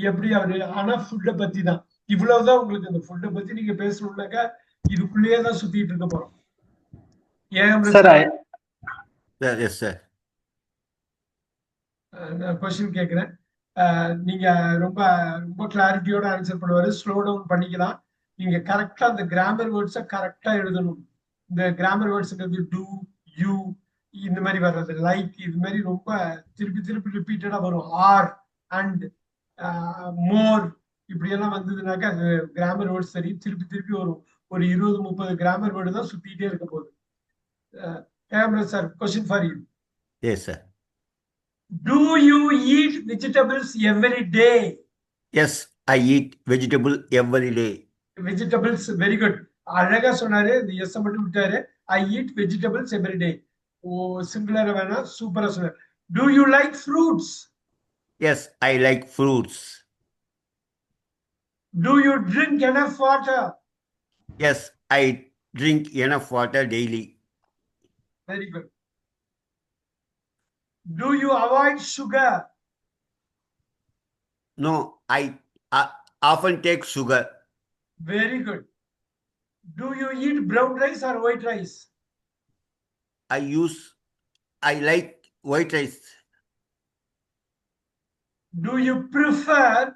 எப்படி அவரு, ஆனா ஃபுட்டை பத்தி தான். இவ்வளவுதான் உங்களுக்கு. இந்த ஃபுட்டை பத்தி நீங்க பேசணும்னாக்கா இதுக்குள்ளேயே தான் சுத்திட்டு இருக்க போறோம். நான் கொஸ்டின் கேட்கிறேன். நீங்க ரொம்ப ரொம்ப கிளாரிட்டியோட ஆன்சர் பண்ணுவாரு. ஸ்லோ டவுன் பண்ணிக்கலாம். நீங்க கரெக்டா அந்த கிராமர் வேர்ட்ஸை கரெக்டா எழுதணும். இந்த கிராமர் வேர்ட்ஸ்ங்கிறது டூ, யூ, இந்த மாதிரி வர்றது, லைக், இது மாதிரி ரொம்ப திருப்பி திருப்பி ரிப்பீட்டடா வரும். ஆர், அண்ட், மோர், இப்படி எல்லாம் வந்ததுனாக்கா அது கிராமர் வேர்ட்ஸ் சரி திருப்பி திருப்பி வரும். ஒரு 20-30 கிராமர் வேர்டு தான் சுத்திட்டே இருக்க போகுது. sir, question for you. Yes, sir. Do you eat vegetables every day? Yes, I eat vegetable every day. Vegetables, very good. அழகா சொன்னாரு. எஸ் மட்டும் விட்டாரு. I eat vegetables every day. ஓ, சிம்பிளரா வேணா, சூப்பரா சொன்னாரு. Do you like fruits? Yes, I like fruits. Do you drink enough water? Yes, I drink enough water daily. Very good. Do you avoid sugar? No, I often take sugar. Very good. Do you eat brown rice or white rice? I like white rice. Do you prefer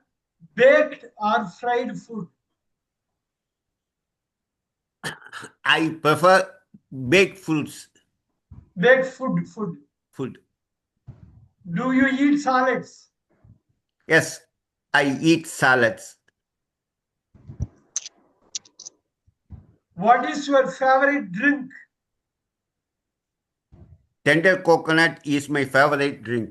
baked or fried food? I prefer baked foods. Baked food. Food. Do you eat salads? Yes, I eat salads. What is your favorite drink? Tender coconut is my favorite drink.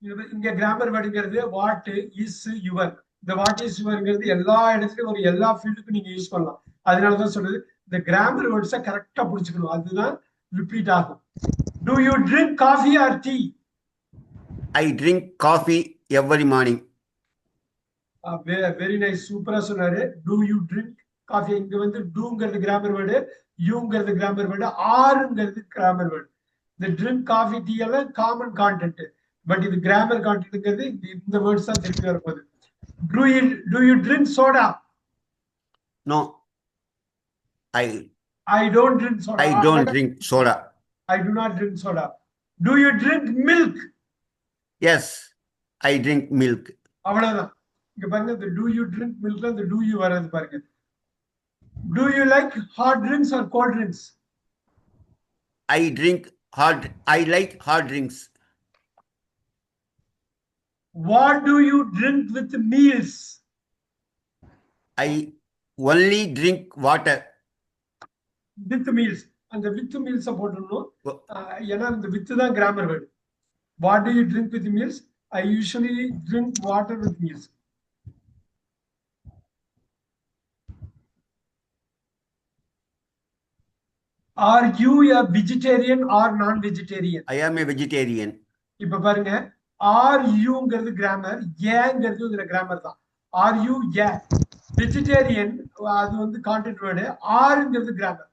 இங்க grammar வேர்டுங்கிறது what is your. இந்த what is யுவர்ங்கிறது எல்லா இடத்துலயும் ஒரு எல்லா ஃபீல்டுக்கும் நீங்க use பண்ணலாம். அதனாலதான் சொல்றது இந்த கிராமர் வேர்ட்ஸை கரெக்டா புடிச்சுக்கணும். அதுதான் ரிப்பீட் ஆகும். Do you drink coffee or tea? I drink coffee every morning. Very nice, சூப்பரா சொன்னாரு. Do you drink coffee? இங்க வந்து டூங்கிறது கிராமர் வேர்டு, யூங்கிறது கிராமர் வேர்டு, ஆறுங்கிறது கிராமர் வேர்டு. இந்த ட்ரிங்க் காஃபி டீ எல்லாம் காமன் கான்டென்ட். பட் இது கிராமர் கான்டென்ட்ங்கிறது இந்த வேர்ட்ஸ் தான் திருப்பி வரும்போது. Do you drink soda? No, I don't drink soda. I don't drink soda. I do not drink soda. Do you drink milk? Yes, I drink milk. அவ்வளவுதான். இங்க பாருங்க, இந்த do you drink milk இந்த do you வர்றது பாருங்க. Do you like hot drinks or cold drinks? I like hot drinks. What do you drink with meals? I only drink water. With meals. அந்த with meals போட்டுடணும். ஏன்னா இந்த with தான் grammar word. What do you drink with meals? I usually drink water with meals. Are you a vegetarian or non-vegetarian? I am a vegetarian. இப்ப பாருங்க, are youங்கிறது grammar, ஏங்கிறது இதுல grammar தான். Are you a vegetarian? அது வந்து content word. ஆறுங்கிறது grammar.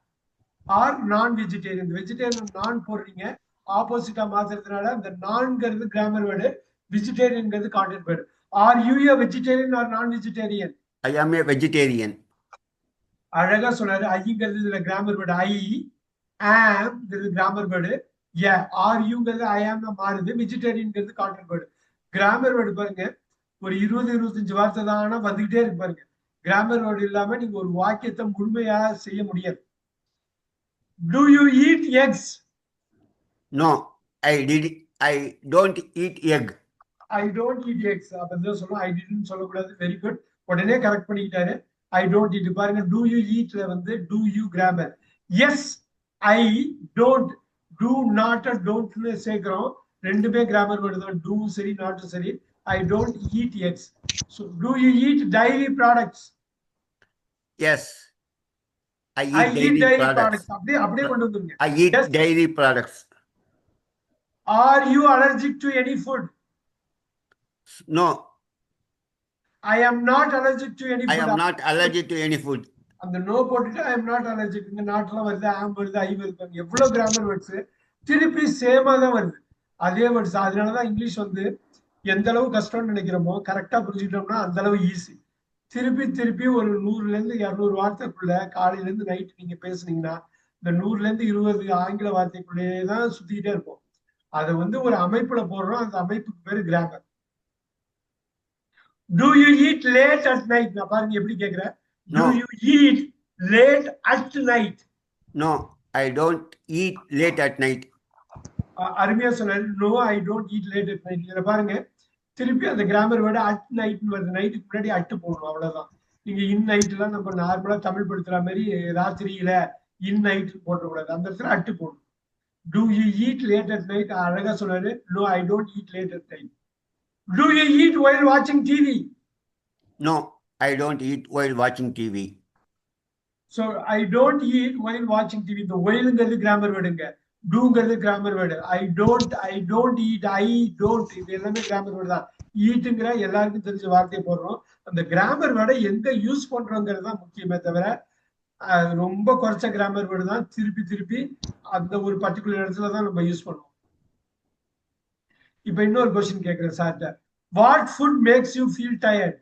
Are non vegetarian. Vegetarian non போடுறீங்க, ஆப்போசிட்டா மாத்துறதுனால அந்த நான்கிறது கிராமர் வேர்டு, வெஜிடேரியன்ங்கிறது content word. Are you a vegetarian or non-vegetarian? I am a vegetarian. அழகா சொன்னாரு. ஐங்கிறது இதுல grammar word. I am grammar word. Are யூங்கிறது ஐ ஆம் மாறுது. வெஜிடேரியன்ங்கிறது கான்டென்ட் வேர்டு. கிராமர் வேர்டு பாருங்க, ஒரு 20-25 வார்த்தை தான், ஆனா வந்துகிட்டே இருக்கு பாருங்க. கிராமர் வேர்டு இல்லாம நீங்க ஒரு வாக்கியத்தை முழுமையா செய்ய முடியாது. Do you eat eggs? No, I don't eat egg. I don't eat eggs. அப்பதான் சொல்லணும். I didn't சொல்லக்கூடாது. Very good. உடனே கரெக்ட் பண்ணிக்கிட்டாரு. I don't eat. பாருங்க, do you eatல வந்து do you grammar. Yes, I don't. Do not don't சேர்க்கிறோம். ரெண்டுமே grammar word தான். do சரி, not சரி. I don't eat eggs. So do you eat dairy products? Yes, I eat dairy products. அப்படியே கொண்டு வந்துருங்க. I eat dairy products. Are you allergic to any food? No, I am not allergic to any I food. am not allergic to any food. அந்த no போட்டுட்டு I am not allergic. இந்த நாட்லாம் வருது, ஆம் வருது, ஐ வருது. எவ்வளவு கிராமர் வேர்ட்ஸ் திருப்பி சேமா தான் வருது, அதே வேர்ட்ஸ். அதனாலதான் இங்கிலீஷ் வந்து எந்த அளவு கஷ்டம்னு நினைக்கிறோமோ கரெக்டா புரிஞ்சுக்கிட்டோம்னா அந்த அளவு ஈஸி. திருப்பி திருப்பி ஒரு 100-200 வார்த்தைக்குள்ள காலையில இருந்து நைட் நீங்க பேசுனீங்கன்னா இந்த 100-20 ஆங்கில வார்த்தைக்குள்ளேயே தான் சுத்திக்கிட்டே இருப்போம். அதை வந்து ஒரு அமைப்புல போடுறோம். அந்த அமைப்புக்கு பேரு grammar. Do you eat late at night? நான் பாருங்க எப்படி கேக்குறேன். Do you eat late at night? No, I don't eat late at night. அருமையா சொன்னாரு. No, I don't eat late at night. இத பாருங்க, திருப்பி அந்த கிராமர் வேர்டு அட் நைட்னு வருது. நைட்டுக்கு முன்னாடி அட்டு போடணும், அவ்வளவுதான். நீங்க இன் நைட்லாம் நம்ம நார்மலா தமிழ் படுத்துற மாதிரி ராத்திரியில இன் நைட் போட்டக்கூடாது. அந்த இடத்துல அட்டு போடணும். Do you eat late at night? அழகா சொன்னாரு. No, I don't eat late at night. Do you eat while watching TV? No, I don't eat while watching TV. So I don't eat while watching TV. The whileங்கிறது grammar வேர்டுங்க. doங்கிறது grammar word. I don't eat, I don't, இது எல்லாமே grammar word தான். ஈட்டுங்கிற எல்லாருக்கும் தெரிஞ்ச வார்த்தையை போடுறோம். அந்த கிராமர் வேர்டை எங்க யூஸ் பண்றோங்கிறது தான் முக்கியமே தவிர ரொம்ப குறைச்ச கிராமர் வேர்டு தான் திருப்பி திருப்பி அந்த ஒரு பர்டிகுலர் இடத்துல தான் நம்ம யூஸ் பண்ணுவோம். இப்ப இன்னொரு क्वेश्चन கேக்குறேன் சார்ட்ட. What food makes you feel tired?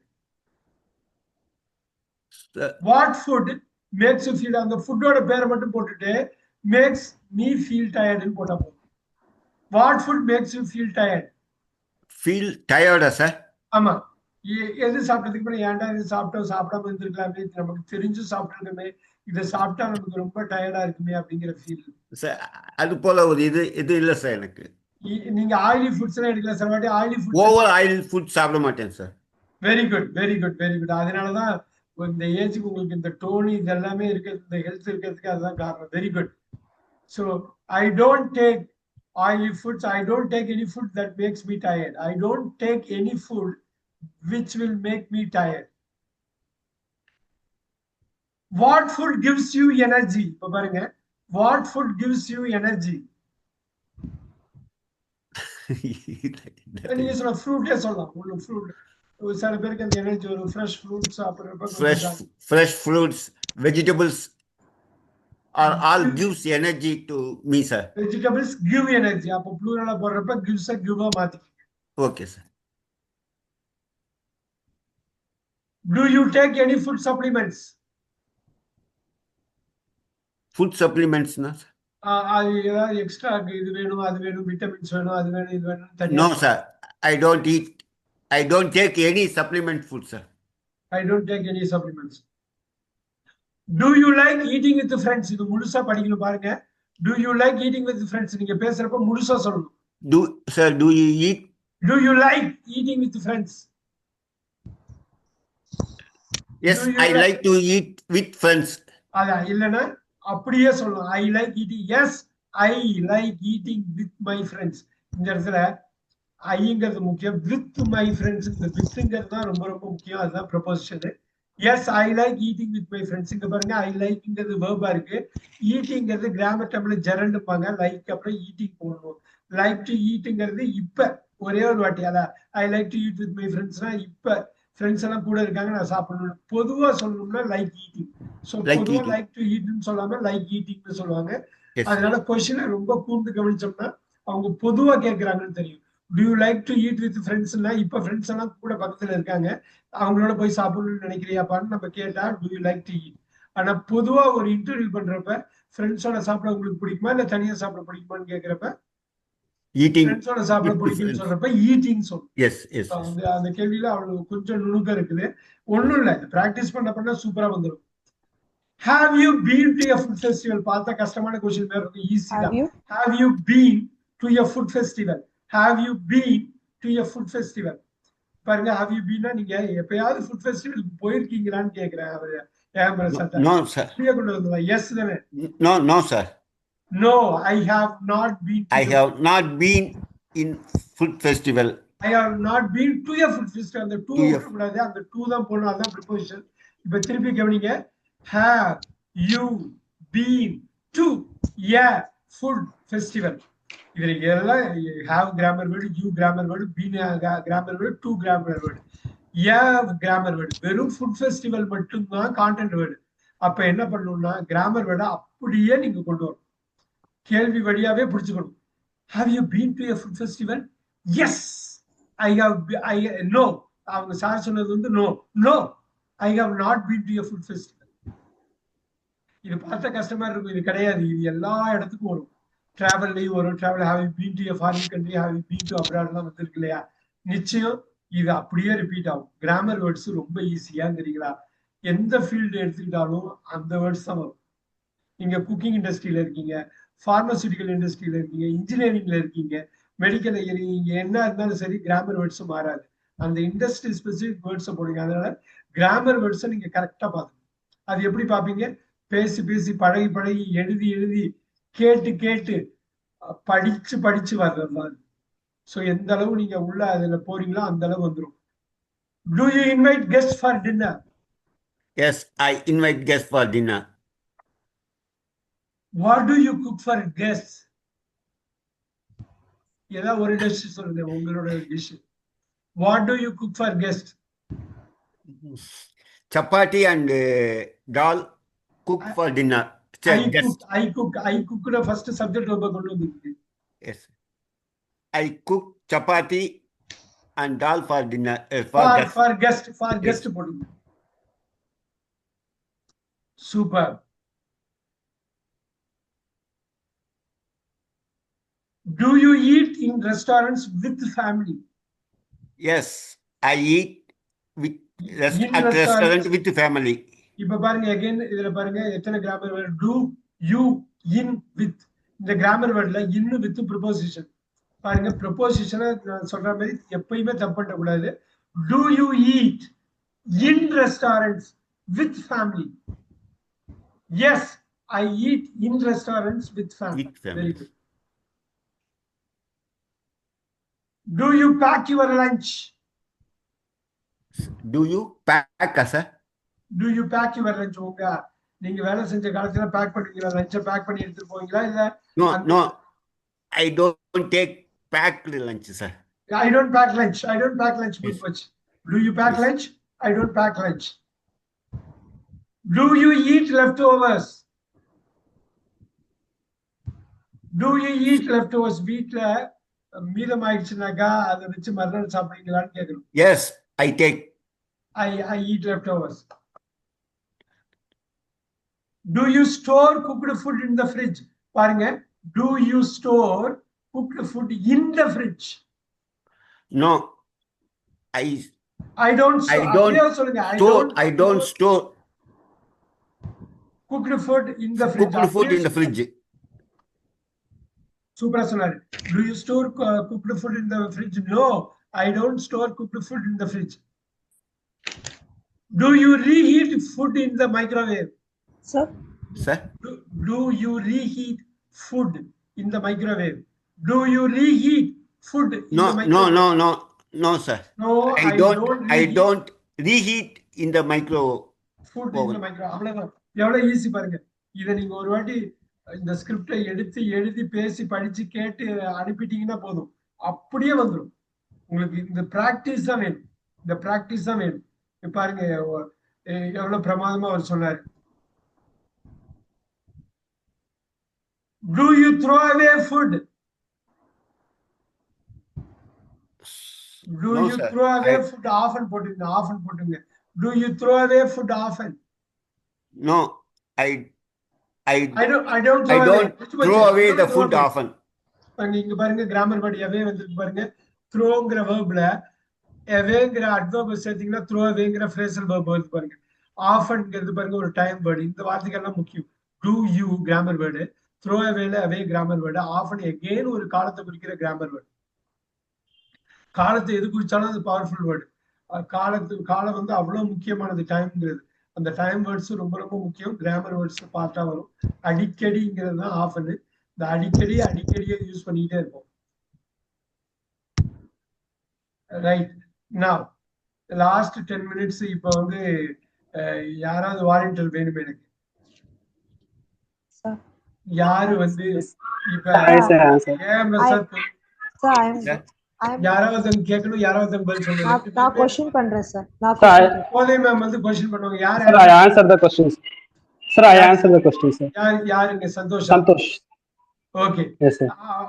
What food makes you feel, அந்த ஃபுட்டோட பேரை மட்டும் போட்டுட்டு makes me feel tired ன்னு போட்டா போதும். What food makes you feel tired? Feel tired, sir? ஆமா. எது சாப்பிட்டதுக்கு அப்புறம் ஏன்டா இது சாப்பிட்டோம், சாப்பிடாம இருந்திருக்கலாமே, நமக்கு தெரிஞ்சு சாப்பிட்டுருக்கோமே, இதை சாப்பிட்டா நமக்கு ரொம்ப டயர்டா இருக்குமே அப்படிங்கிற ஃபீல். சார் அது போல ஒரு இது இல்லை சார் எனக்கு. நீங்க ஆயிலி ஃபுட்ஸ் எல்லாம் எடுக்கல சில வாட்டி oily food. Over oil food சாப்பிட மாட்டேன் sir. Very good very good very good. அதனாலதான் இந்த ஏஜுக்கு உங்களுக்கு இந்த டோனி இது எல்லாமே இருக்கிறது, இந்த ஹெல்த் இருக்கிறதுக்கு அதுதான் காரணம். Very good. So I don't take oily foods. I don't take any food that makes me tired. I don't take any food which will make me tired. What food gives you energy? இப்ப பாருங்க, what food gives you energy? நீங்க சொல்ல ஃப்ரூட்டே சொல்லலாம். உங்களுக்கு fruit சில பேருக்கு அந்த energy வரும். ஃப்ரெஷ் ஃப்ரூட்ஸ் சாப்பிடுறப்ப fresh fruits, vegetables are all gives energy to me, sir. Vegetables give energy. அப்ப ப்ளூரலா போடுறப்ப gives a give மாத்திக்கங்க. Okay, sir. Do you take any food supplements? Food supplements, no, sir? அது ஏதாவது extra இது வேணும் அது வேணும் vitamins வேணும் அது வேணும் இது வேணும்? No, sir. I don't take any supplement food, sir. I don't take any supplements. Do you like eating with friends? இது முழுசா படிக்கணும் பாருங்க. Do you like eating with friends? நீங்க பேசுறப்ப முழுசா சொல்லணும். Do you eat? Do you like eating with friends? Yes, I like to eat with friends. அதான் இல்லைன்னா அப்படியே சொல்லணும். I like eating. Yes, I like eating with my friends. இந்த இடத்துல ஐங்கிறது முக்கியம். With my friends இந்த வித்ங்கிறது தான் ரொம்ப ரொம்ப முக்கியம். அதுதான் proposition. Yes I like eating with my friends. இங்க பாருங்க ஐ லைக்ங்கிறது வேர்பா இருக்கு. ஈட்டிங்கிறது கிராமர் டேர்ம்ல ஜெரண்டுப்பாங்க. லைக் அப்புறம் ஈட்டிங் போடணும். லைக் டு ஈட்டுங்கிறது இப்ப ஒரே ஒரு வாட்டி. அதான் I like to eat with my ஃப்ரெண்ட்ஸ்னா இப்ப ஃப்ரெண்ட்ஸ் எல்லாம் கூட இருக்காங்க நான் சாப்பிடணும். பொதுவா சொல்லணும்னா லைக் ஈட்டிங். ஸோ பொதுவா லைக் டு ஈட்னு சொல்லாம லைக் ஈட்டிங்னு சொல்லுவாங்க. அதனால கொஸ்டினை ரொம்ப கூர்ந்து கவனிச்சோம்னா அவங்க பொதுவா கேட்கறாங்கன்னு தெரியும். Do you like to eat with friends? இப்ப ஃப்ரெண்ட்ஸ் எல்லாம் கூட பக்கத்துல இருக்காங்க, அவங்களோட போய் சாப்பிடணும்னு நினைக்கிறியாப்பான்னு நம்ம கேட்டா do you like to eat. ஆனா பொதுவா ஒரு இன்டர்வியூ பண்றப்ப ஃப்ரெண்ட்ஸோட சாப்பிட உங்களுக்கு பிடிக்குமா இல்ல தனியா சாப்பிட பிடிக்குமான்னு கேக்குறப்ப Eating. ஃப்ரெண்ட்ஸோட சாப்பிட பிடிக்கும்னு சொல்றப்ப ஈட்டிங் சொல்லும். Yes, yes. அந்த கேள்வியில அவளுக்கு கொஞ்சம் நுணுக்கம் இருக்குது. ஒண்ணும் இல்ல, பிராக்டிஸ் பண்ண சூப்பரா வந்துடும். Have you been to a food festival? பார்த்தா கஷ்டமான क्वेश्चन வேற இருக்கு. ஈஸி தான். Have you been to a food festival? Have you been to a food festival? பாருங்க have you been நீங்க எப்பயாவது ஃபுட் ஃபெஸ்டிவலுக்கு போயிருக்கீங்களான்னு கேக்குறேன். அவரு No, sir. Yes தானே? No, sir. No, I have not been. I have not been in food festival. I have not been to a food festival. அந்த two கூடாது, அந்த two தான் போடணும். அதான் ப்ரிப்போசிஷன். இப்ப திருப்பி கவனிங்க. Have you been to a food festival? இதுல எல்லாம் have grammar word, you grammar word, been grammar word, to grammar word, grammar word. வெறும் ஃபுட் ஃபெஸ்டிவல் மட்டும்தான் கான்டென்ட் வேர்டு. அப்ப என்ன பண்ணணும்னா கிராமர் வேர்டை அப்படியே நீங்க கொண்டு வரணும். கேள்வி வழியாவே பிடிச்சுக்கணும். Have you been to a food festival? Yes, I have. No. அவங்க சார் சொன்னது வந்து no, I have not been to a food festival. இது பார்த்தா கஷ்டமா இருக்கும். இது கிடையாது. இது எல்லா இடத்துக்கும் வரும். டிராவல்லையும் வரும். Travel have you been to a foreign country, have you been to abroad எல்லாம் வந்திருக்கு இல்லையா? நிச்சயம் இது அப்படியே ரிப்பீட் ஆகும். கிராமர் வேர்ட்ஸ் ரொம்ப ஈஸியா தெரியுங்களா? எந்த ஃபீல்டு எடுத்துக்கிட்டாலும் அந்த வேர்ட்ஸ் தான் வரும். நீங்க குக்கிங் இண்டஸ்ட்ரியில இருக்கீங்க, பார்மசூட்டிக்கல் இண்டஸ்ட்ரியில இருக்கீங்க, இன்ஜினியரிங்ல இருக்கீங்க, மெடிக்கல் இருக்கீங்க, என்ன இருந்தாலும் சரி கிராமர் வேர்ட்ஸும் மாறாது. அந்த இண்டஸ்ட்ரி ஸ்பெசிபிக் வேர்ட்ஸை போடுங்க. அதனால கிராமர் வேர்ட்ஸை நீங்க கரெக்டா பார்த்துக்கணும். அது எப்படி பார்ப்பீங்க? பேசி பேசி பழகி எழுதி கேட்டு படிச்சு வர்றது. சோ எந்த அளவு நீங்க உள்ள அதுல போறீங்களோ அந்த அளவு வந்துடும். Do you invite guests for dinner? Yes, I invite guests for dinner. What do you cook for guests? ஏதாவது ஒரு டிஷ் சொல்லுங்க, உங்களோட dish. What do you cook for guests? Chapati and dal cook for dinner. I cook first subject ரொம்ப கொண்டு வந்திருக்கு. Yes, I cook chapati and dal for dinner. For guest போடுங்க. Super. Do you eat in restaurants with family? Yes, I eat at restaurant with family. இப்ப பாருங்க again இதுல பாருங்க எத்தனை grammar word do you in with இந்த grammar வேர்ட்ல இன்னு with preposition பாருங்க ப்ரிபோசிஷனை நான் சொல்ற மாதிரி எப்பயுமே தப்பு பண்ண கூடாது do you eat in restaurants with family yes I eat in restaurants with family With family. very good do you pack your lunch Do you pack, sir? do you pack your lunch உங்க நீங்க வேலை செஞ்ச காலத்துல back பண்ணுவீங்களா லஞ்சை back பண்ணி எடுத்துட்டு போவீங்களா இல்ல No, no. I don't take packed lunch, sir. I don't pack lunch Yes. much do you pack Yes. lunch I don't pack lunch do you eat leftovers do you eat leftovers வீட்ல மீதம் ஆயிடுச்சுனாக்கா அதை வச்சு மறுநாள் சாப்பிடுவீங்களான்னு கேட்கணும் Yes, I take. I eat leftovers do you store cooked food in the fridge பாருங்க do you store cooked food in the fridge No, I I don't அப்படியே சொல்லுங்க store. I don't store cooked food in the fridge cooked food in the fridge. சூப்பரா சொன்னாரு do you store cooked food in the fridge no I don't store cooked food in the fridge do you reheat food in the microwave Sir, Sir? do you reheat food in the microwave do you reheat food in No, the no, microwave no, no, no, sir. no I don't. I reheat don't reheat in the micro. food in the microwave அவ்வளவுதான் எவ்வளவு easy பாருங்க இத நீங்க ஒரு வாட்டி இந்த ஸ்கிரிப்டை எடுத்து எழுதி பேசி படிச்சு கேட்டு அனுப்பிட்டீங்கன்னா போதும் அப்படியே வந்துடும் உங்களுக்கு இந்த பிராக்டிஸ் தான் வேணும் இந்த பிராக்டிஸ் தான் வேணும் இப்ப பாருங்க எவ்வளவு பிரமாதமா அவர் சொன்னாரு do you throw away food do No, you sir. throw away food often போட்டுங்க do you throw away food often No, I I don't throw away the food often. இங்க பாருங்க கிராமர் படி அவே வந்துருக்கு பாருங்க த்ரோங்கிற வேர்ப்ல அவேங்கிற அட்வர்ப் சேர்த்தீங்கன்னா த்ரோ அவேங்கிற ஃப்ரேசல் வேர்ப் வருது பாருங்க ஆஃபன்ங்கிறது பாருங்க ஒரு டைம் வேர்டு இந்த வார்த்தைகள்லாம் முக்கியம் do you grammar word throw அவேல away grammar word often again ஒரு காலத்தை குறிக்கிற கிராமர் வேர்டு காலத்தை எது குறிச்சாலும் அது பவர்ஃபுல் வேர்டு காலம் வந்து அவ்வளவு முக்கியமானது டைம்ங்கிறது அந்த டைம் வேர்ட்ஸ் ரொம்ப ரொம்ப முக்கியம் கிராமர் வேர்ட்ஸ் பார்ட்டா வரும் அடிக்கடிங்கிறது தான் ஆஃபன் இந்த அடிக்கடியே யூஸ் பண்ணிக்கிட்டே இருப்போம் ரைட் நவ் லாஸ்ட் 10 minutes இப்ப வந்து யாராவது வாலண்டியர் வேணும் எனக்கு sir. யாரு வந்து இப்ப I say answer. Sir, I'm யாராவது கேட்கணும் யாராவது பதில் சொல்லணும் நான் question பண்றேன் sir. நான் Sir, question பண்றேன். போதே மேம் வந்து கொஸ்டின் பண்ணுவாங்க Sir, I answer the questions. Sir, I answer the questions, sir. யாருங்க சந்தோஷம் Santosh. Okay Yes, sir.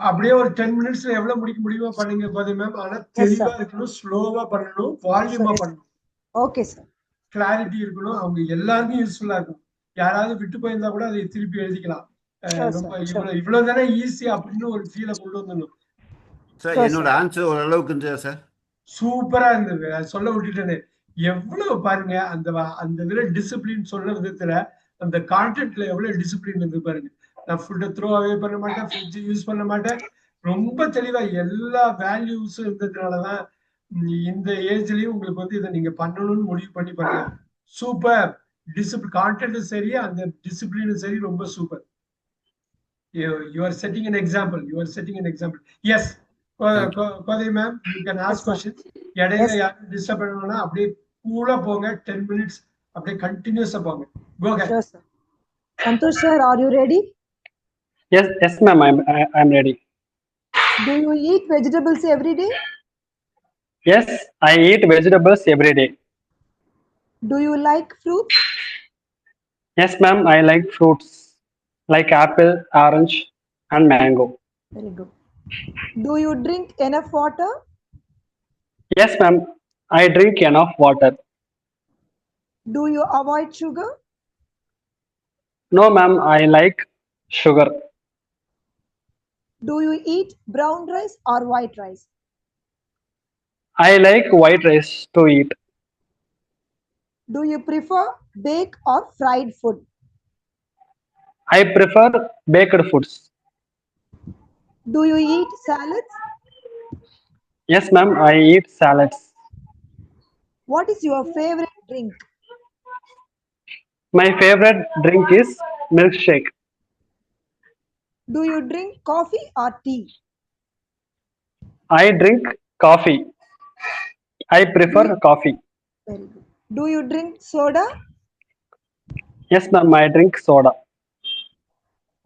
அப்படியே ஒரு 10 minutesல எவ்வளவு முடிக்க முடியுமோ பண்ணுங்க போதே மேம் ஆனா தெளிவா இருக்கணும் ஸ்லோவா பண்ணணும் வால்யூமா பண்ணணும் Okay sir. கிளாரிட்டி இருக்கணும் அவங்க எல்லாருக்கும் யூஸ்ஃபுல்லா இருக்கும் யாராவது விட்டு போயிருந்தா கூட அதை திருப்பி எழுதிக்கலாம் ரொம்ப இவ்வளவு தானே ஈஸி அப்படின்னு ஒரு ஃபீலை கொண்டு வந்துடணும் சார் என்னோட ஆன்சர் ஓரளவுக்கு இருந்ததா சார் சூப்பரா இருந்தது அது சொல்ல விட்டுட்டேனே எவ்வளவு பாருங்க அந்த டிசிப்ளின் சொன்ன விதத்துல அந்த கான்டென்ட்ல எவ்வளவு டிசிப்ளின் இருந்து பாருங்க நான் ஃபுட்டை த்ரோ அவே பண்ண மாட்டேன் ஃப்ரிட்ஜ் யூஸ் பண்ண மாட்டேன் ரொம்ப தெளிவா எல்லா வேல்யூஸும் இருந்ததுனாலதான் இந்த ஏஜ்லயும் உங்களுக்கு வந்து இதை நீங்க பண்ணணும்னு முடிவு பண்ணி பண்ணலாம் சூப்பர் டிசிப்ளின் கான்டென்ட்டும் சரி அந்த டிசிப்ளினும் சரி ரொம்ப super you are setting an example yes Kodai ma'am you can ask questions இடையில யாரும் டிஸ்டர்ப் பண்ணணும்னா அப்படியே கூலா போங்க 10 minutes அப்படியே கண்டினியூஸா போங்க go ahead Sure sir. Santosh sir, are you ready? Yes, ma'am. I'm ready. Do you eat vegetables every day? Yes, I eat vegetables every day. Do you like fruits? Yes, ma'am. I like fruits like apple, orange, and mango. Very good. Do you drink enough water? Yes, ma'am. I drink enough water. Do you avoid sugar? No, ma'am. I like sugar. Do you eat brown rice or white rice? I like white rice to eat. Do you prefer bake or fried food? I prefer baked foods. Do you eat salads? Yes, ma'am, I eat salads. What is your favorite drink? My favorite drink is milkshake. Do you drink coffee or tea? I drink coffee. I prefer coffee. Very good. Do you drink soda? Yes, ma'am, I drink soda.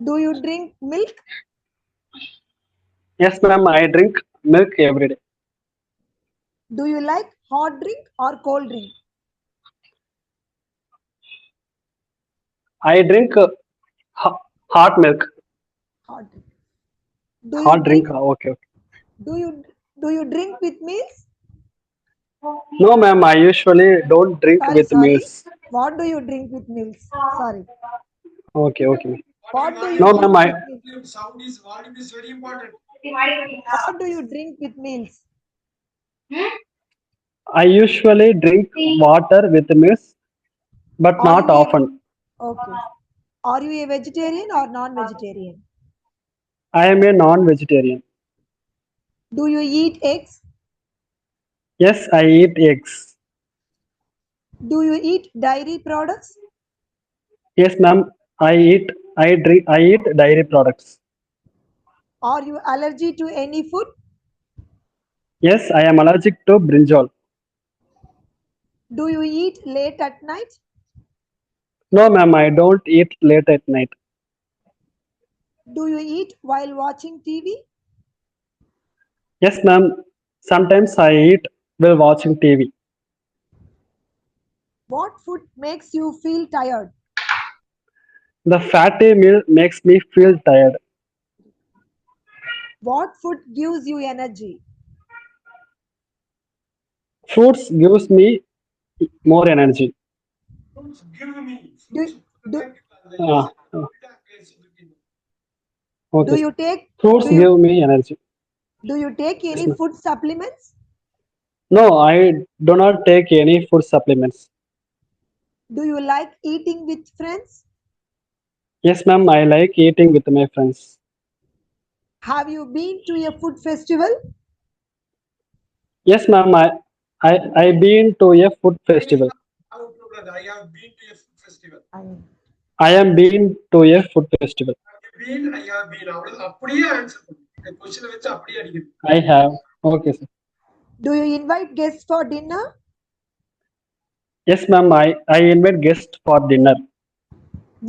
Do you drink milk? Yes, ma'am, I drink milk every day. Do you like hot drink or cold drink? I drink hot milk. Hot drink. Do Hot you drink. drink? Okay, okay. Do you drink with meals? No, ma'am, I usually don't drink Sorry, with sorry. meals. What do you drink with meals? Sorry. Okay, okay. What do you No, drink ma'am, with meals? Volume is very important. What do you drink with meals? I usually drink water with meals, but Are not you a- often. Okay. Are you a vegetarian or non-vegetarian? I am a non-vegetarian. Do you eat eggs? Yes, I eat eggs. Do you eat dairy products? Yes, ma'am, I eat dairy products. Are you allergic to any food? Yes, I am allergic to brinjal. Do you eat late at night? No, ma'am, I don't eat late at night. Do you eat while watching TV? Yes, ma'am, sometimes I eat while watching TV. What food makes you feel tired? The fatty meal makes me feel tired. What food gives you energy? Fruits gives me more energy. Give me. Do, Ah, do okay. you take Fruits do you, give me energy. do you take any ma'am. food supplements? No, I do not take any food supplements. Do you like eating with friends? Yes, ma'am, I like eating with my friends. Have you been to a food festival? Yes, ma'am, I been to a food festival. I have been to a food festival. I am been to a food festival. I have been. அப்படியே answer பண்ணு. இந்த क्वेश्चனை வச்சு அப்படியே அடிக்கணும். I have. Okay, sir. Do you invite guests for dinner? Yes, ma'am, I invite guests for dinner.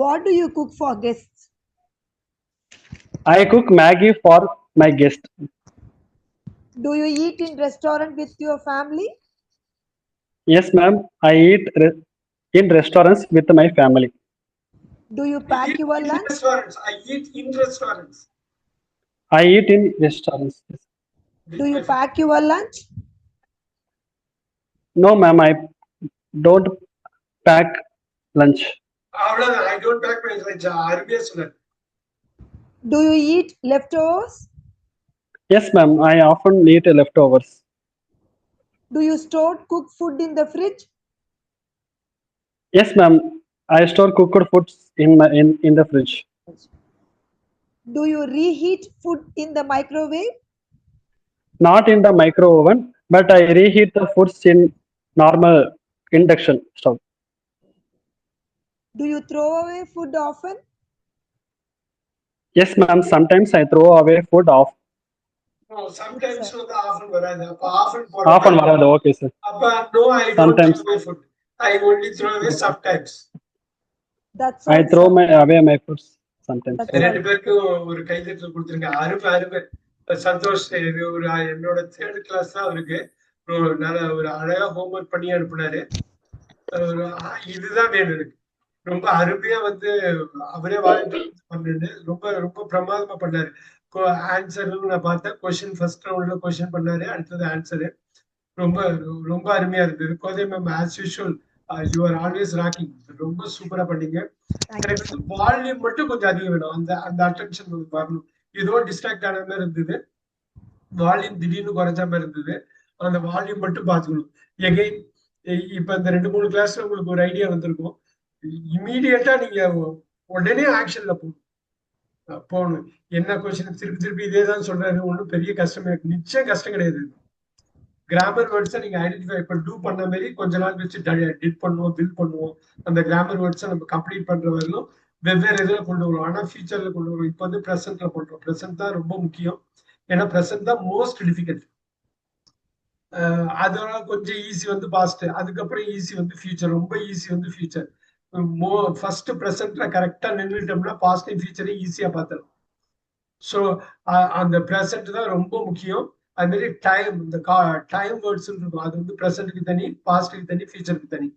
What do you cook for guests? I cook Maggie for my guest. Do you eat in restaurant with your family? Yes, ma'am, I eat in restaurants with my family. Do you pack your lunch? Restaurants. I eat in restaurants. I eat in restaurants. Do you pack your lunch? No, ma'am, I don't pack lunch. அவ்வளவுதான். I don't pack my lunch. அருமையா சொன்னார். Do you eat leftovers? Yes, ma'am, I often eat leftovers. Do you store cooked food in the fridge? Yes, ma'am, I store cooked foods in the fridge. Do you reheat food in the microwave? Not in the micro oven, but I reheat the foods in normal induction stove. Do you throw away food often? Yes, ma'am, sometimes I throw away food off. No, sometimes வந்து often வராது. அப்ப often Often varadu. Okay, sir. அப்ப no, I don't Sometimes. throw away food. I only throw away sometimes. That's I all, throw sir. away my foods sometimes. That's all. ரெண்டு பேருக்கும் ஒரு கைதட்டல் கொடுத்துருங்க. அருமை சந்தோஷ். இது ஒரு என்னோட 3rd கிளாஸ் தான் அவருக்கு. ஒரு அழகா ஹோம்ஒர்க் பண்ணி அனுப்புனாரு. இதுதான் வேணும் எனக்கு. ரொம்ப அருமையா வந்து அவரே வாலண்டியர் பண்ணு ரொம்ப ரொம்ப பிரமாதமா பண்ணாரு. ஆன்சர் நான் பார்த்தேன். கொஸ்டின் ஃபர்ஸ்ட் ரவுண்ட்ல கொஸ்டின் பண்ணாரு. அடுத்தது ஆன்சரு ரொம்ப ரொம்ப அருமையா இருந்தது. Kothai ma'am as usual you are always rocking. ரொம்ப சூப்பரா பண்ணீங்க. எனக்கு வந்து வால்யூம் மட்டும் கொஞ்சம் அதிகம் வேணும். அந்த அட்டென்ஷன் வரணும். ஏதோ டிஸ்ட்ராக்ட் ஆன மாதிரி இருந்தது. வால்யூம் திடீர்னு குறைஞ்ச மாதிரி இருந்தது. அந்த வால்யூம் மட்டும் பார்த்துக்கணும். எகைன் இப்ப இந்த 2-3 கிளாஸ்ல உங்களுக்கு ஒரு ஐடியா வந்திருக்கும். இமீடியட்டா நீங்க உடனே ஆக்ஷன்ல போகணும். என்ன கொஸ்டின் திருப்பி திருப்பி இதே தான் சொல்றாரு, ஒன்றும் பெரிய கஷ்டம் இருக்கு, நிச்சயம் கஷ்டம் கிடையாது. கிராமர் வேர்ட்ஸை நீங்க ஐடென்டிஃபை இப்போ டூ பண்ண மாதிரி கொஞ்ச நாள் வச்சு டிட் பண்ணுவோம், பில் பண்ணுவோம். அந்த கிராமர் வேர்ட்ஸை நம்ம கம்ப்ளீட் பண்ற வரையிலும் வெவ்வேறு இதில் கொண்டு வருவோம். ஆனா ஃபியூச்சர்ல கொண்டு வருவோம். இப்போ வந்து ப்ரெசென்ட்ல பண்றோம். ப்ரெசென்ட் தான் ரொம்ப முக்கியம். ஏன்னா ப்ரெசென்ட் தான் மோஸ்ட் டிஃபிகல்ட். அதோட கொஞ்சம் ஈஸி வந்து பாஸ்ட், அதுக்கப்புறம் ஈஸி வந்து ஃபியூச்சர். ரொம்ப ஈஸி வந்து ஃபியூச்சர். ஃபர்ஸ்ட் ப்ரெசென்ட்ல கரெக்டா நின்றுட்டோம்னா பாஸ்டையும் ஃபியூச்சரையும் ஈஸியா பார்த்துடலாம். ஸோ அந்த ப்ரெசென்ட் தான் ரொம்ப முக்கியம். அது மாதிரி டைம், இந்த டைம் வேர்ட்ஸ் இருக்கும். அது வந்து ப்ரெசென்ட்டுக்கு தனி, பாஸ்ட்டுக்கு தனி, ஃபியூச்சருக்கு தனி.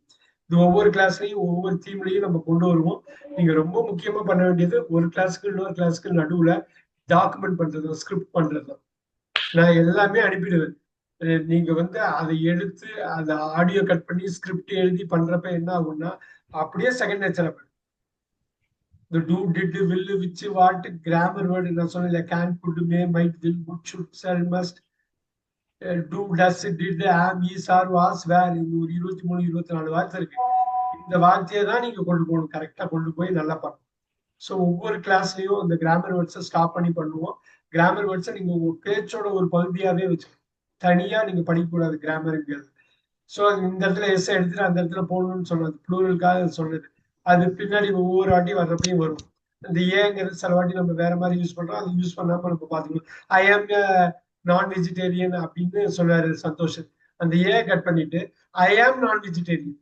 இது ஒவ்வொரு கிளாஸ்லயும் ஒவ்வொரு தீம்லயும் நம்ம கொண்டு வருவோம். நீங்க ரொம்ப முக்கியமா பண்ண வேண்டியது ஒரு கிளாஸுக்கு இன்னொரு கிளாஸுக்கு நடுவுல டாக்குமெண்ட் பண்றதும் ஸ்கிரிப்ட் பண்றதும். நான் எல்லாமே அனுப்பிடுவேன். நீங்க வந்து அதை எடுத்து அதை ஆடியோ கட் பண்ணி ஸ்கிரிப்ட் எழுதி பண்றப்ப என்ன ஆகும்னா அப்படியே செகண்ட் நேச்சர் ஆகும். இந்த do, did, will, which, what, grammar word நான் சொன்னேன். Can, could, may, might, will, would, should, shall, must, do, does, did, am, is, are, was, were. இது ஒரு 23 24 வார்த்தை இருக்கு. இந்த வார்த்தையை தான் நீங்க கொண்டு போகணும். கரெக்டா கொண்டு போய் நல்லா பண்ணணும். ஸோ ஒவ்வொரு கிளாஸ்லயும் அந்த கிராமர் வேர்ட்ஸை ஸ்டாப் பண்ணி பண்ணுவோம். கிராமர் வேர்ட்ஸை நீங்க உங்க பேச்சோட ஒரு பகுதியாவே வச்சு தனியா நீங்க படிக்கக்கூடாது கிராமருங்கிறது. ஸோ இந்த இடத்துல எஸ் எடுத்துட்டு அந்த இடத்துல போடணும்னு சொன்னது ப்ளூரலுக்காக சொன்னது. அது பின்னாடி ஒவ்வொரு வாட்டி வர்றப்பையும் வரும். இந்த ஏங்கிறது சில வாட்டி நம்ம வேற மாதிரி யூஸ் பண்றோம். அது யூஸ் பண்ணாம நம்ம பாத்துக்கணும். ஐ ஆம் நான் வெஜிடேரியன் அப்படின்னு சொல்றாரு சந்தோஷ். அந்த ஏ கட் பண்ணிட்டு ஐ ஆம் நான் வெஜிடேரியன்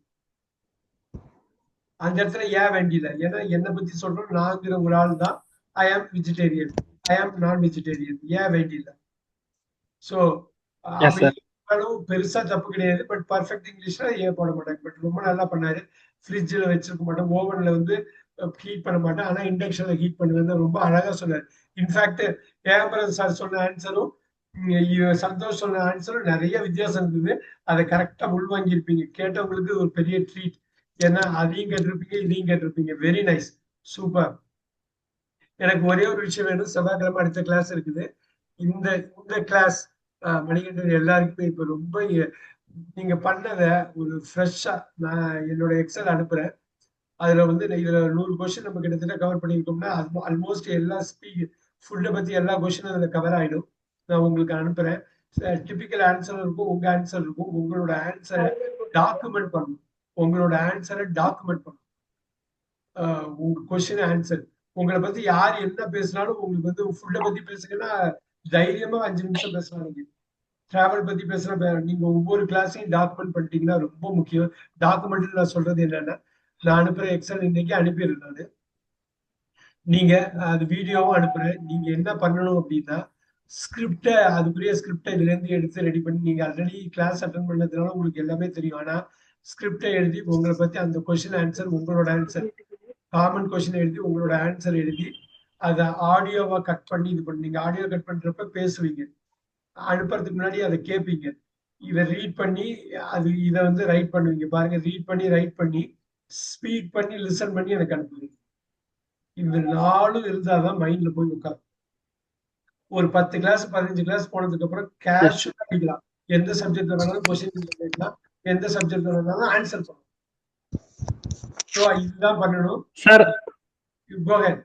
அந்த இடத்துல ஏன் வேண்டியல. ஏன்னா என்னை பத்தி சொல்றோம், நான்கிற ஒரு ஆள் தான் ஐ ஆம் வெஜிடேரியன், ஐ ஆம் நான் வெஜிடேரியன், ஏன் வேண்டியல. ஸோ பெருசா தப்பு கிடையாது. பட் பர்ஃபெக்ட் இங்கிலீஷ்ல ஏன் போட மாட்டாங்க. பட் ரொம்ப நல்லா பண்ணாரு. ஃப்ரிட்ஜ்ல வச்சிருக்க மாட்டேன், ஓவன்ல வந்து ஹீட் பண்ண மாட்டேன், ஆனா இண்டக்ஷன்ல ஹீட் பண்ணுவேன் ரொம்ப அழகா சொன்னாரு. இன்ஃபேக்ட் ஏம்பரன் சார் சொன்ன ஆன்சரும் சந்தோஷ் சொன்ன ஆன்சரும் நிறைய வித்தியாசம் இருந்தது. அதை கரெக்டா உள்வாங்கியிருப்பீங்க. கேட்டவங்களுக்கு ஒரு பெரிய ட்ரீட். ஏன்னா அதையும் கேட்டிருப்பீங்க, இதையும் கேட்டிருப்பீங்க. Very nice, super. எனக்கு ஒரே ஒரு விஷயம் வேணும். செவ்வாய்க்கிழமை அடுத்த கிளாஸ் இருக்குது. இந்த கிளாஸ் மணிகண்டன் எல்லாருக்குமே இப்ப ரொம்ப நீங்க பண்ணத ஒரு ஃப்ரெஷ்ஷா நான் என்னோட எக்ஸல் அனுப்புறேன். அதுல வந்து இதுல 100 கொஸ்டின் நம்ம கிட்டத்தட்ட கவர் பண்ணிக்கிட்டோம்னா ஆல்மோஸ்ட் எல்லா ஃபுட்டை பத்தி எல்லா கொஸ்டினும் அதுல கவர் ஆயிடும். நான் உங்களுக்கு அனுப்புறேன். டிபிக்கல் ஆன்சர் இருக்கும், உங்க ஆன்சர் இருக்கும். உங்களோட ஆன்சரை டாக்குமெண்ட் பண்ணணும். உங்களோட ஆன்சரை டாக்குமெண்ட் பண்ணணும். உங்க கொஸ்டின் ஆன்சர் உங்களை பத்தி யார் என்ன பேசினாலும் உங்களுக்கு வந்து ஃபுட்டை பத்தி பேசுங்கன்னா தைரியமா 5 நிமிஷம் பேசலாம். நீங்க டிராவல் பத்தி பேசுற நீங்க ஒவ்வொரு கிளாஸையும் டாக்குமெண்ட் பண்ணிட்டீங்கன்னா ரொம்ப முக்கியம். டாக்குமெண்ட் நான் சொல்றது என்னன்னா, நான் அனுப்புற எக்ஸல் இன்னைக்கு அனுப்பிடுறேன். நானு நீங்க அது வீடியோவும் அனுப்புறேன். நீங்க என்ன பண்ணணும் அப்படின்னா ஸ்கிரிப்டை, அதுக்குரிய ஸ்கிரிப்டை இதுல இருந்து எடுத்து ரெடி பண்ணி, நீங்க ஆல்ரெடி கிளாஸ் அட்டன் பண்ணதுனால உங்களுக்கு எல்லாமே தெரியும். ஆனா ஸ்கிரிப்டை எழுதி உங்களை பத்தி அந்த கொஸ்டின் ஆன்சர், உங்களோட ஆன்சர், காமன் கொஸ்டின் எழுதி உங்களோட ஆன்சர் எழுதி அதை ஆடியோவா கட் பண்ணி இது பண்ணி, நீங்க ஆடியோ கட் பண்றப்ப பேசுவீங்க, அனுப்புறதுக்கு முன்னாடி அதை கேட்பீங்க, இதை ரீட் பண்ணி இதை வந்து ரைட் பண்ணுவீங்க. பாருங்க, ரீட் பண்ணி ரைட் பண்ணி ஸ்பீக் பண்ணி லிசன் பண்ணி எனக்கு அனுப்புவீங்க. இந்த 4 இருந்தாதான் மைண்ட்ல போய் உட்காரும். ஒரு 10 கிளாஸ் 15 கிளாஸ் போனதுக்கு அப்புறம் கேஷுவலா படிக்கலாம். எந்த சப்ஜெக்ட்ல வேணாலும் கொஸ்டின் கேட்கலாம், எந்த சப்ஜெக்ட்ல வேணாலும் ஆன்சர் பண்ணலாம். ஸோ இதுதான் பண்ணணும். Sir, go ahead.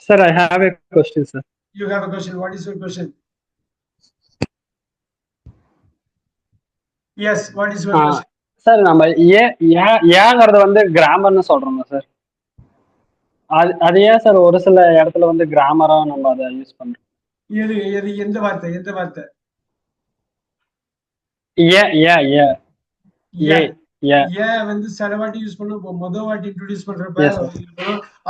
Sir, I have a question, sir. You have a question. What is your question? Yes, what is your question? Sir, நம்ம ஏங்கிறத வந்து கிராமர்னு சொல்றோம் சார். அது ஏன் சார் ஒரு சில இடத்துல வந்து கிராமரா நம்ம அதை யூஸ் பண்றோம்? எந்த வார்த்தை? ஏன் வந்து சில வாட்டி யூஸ் பண்ணும், முதல் வாட்டி இன்ட்ரோடியூஸ் பண்றப்ப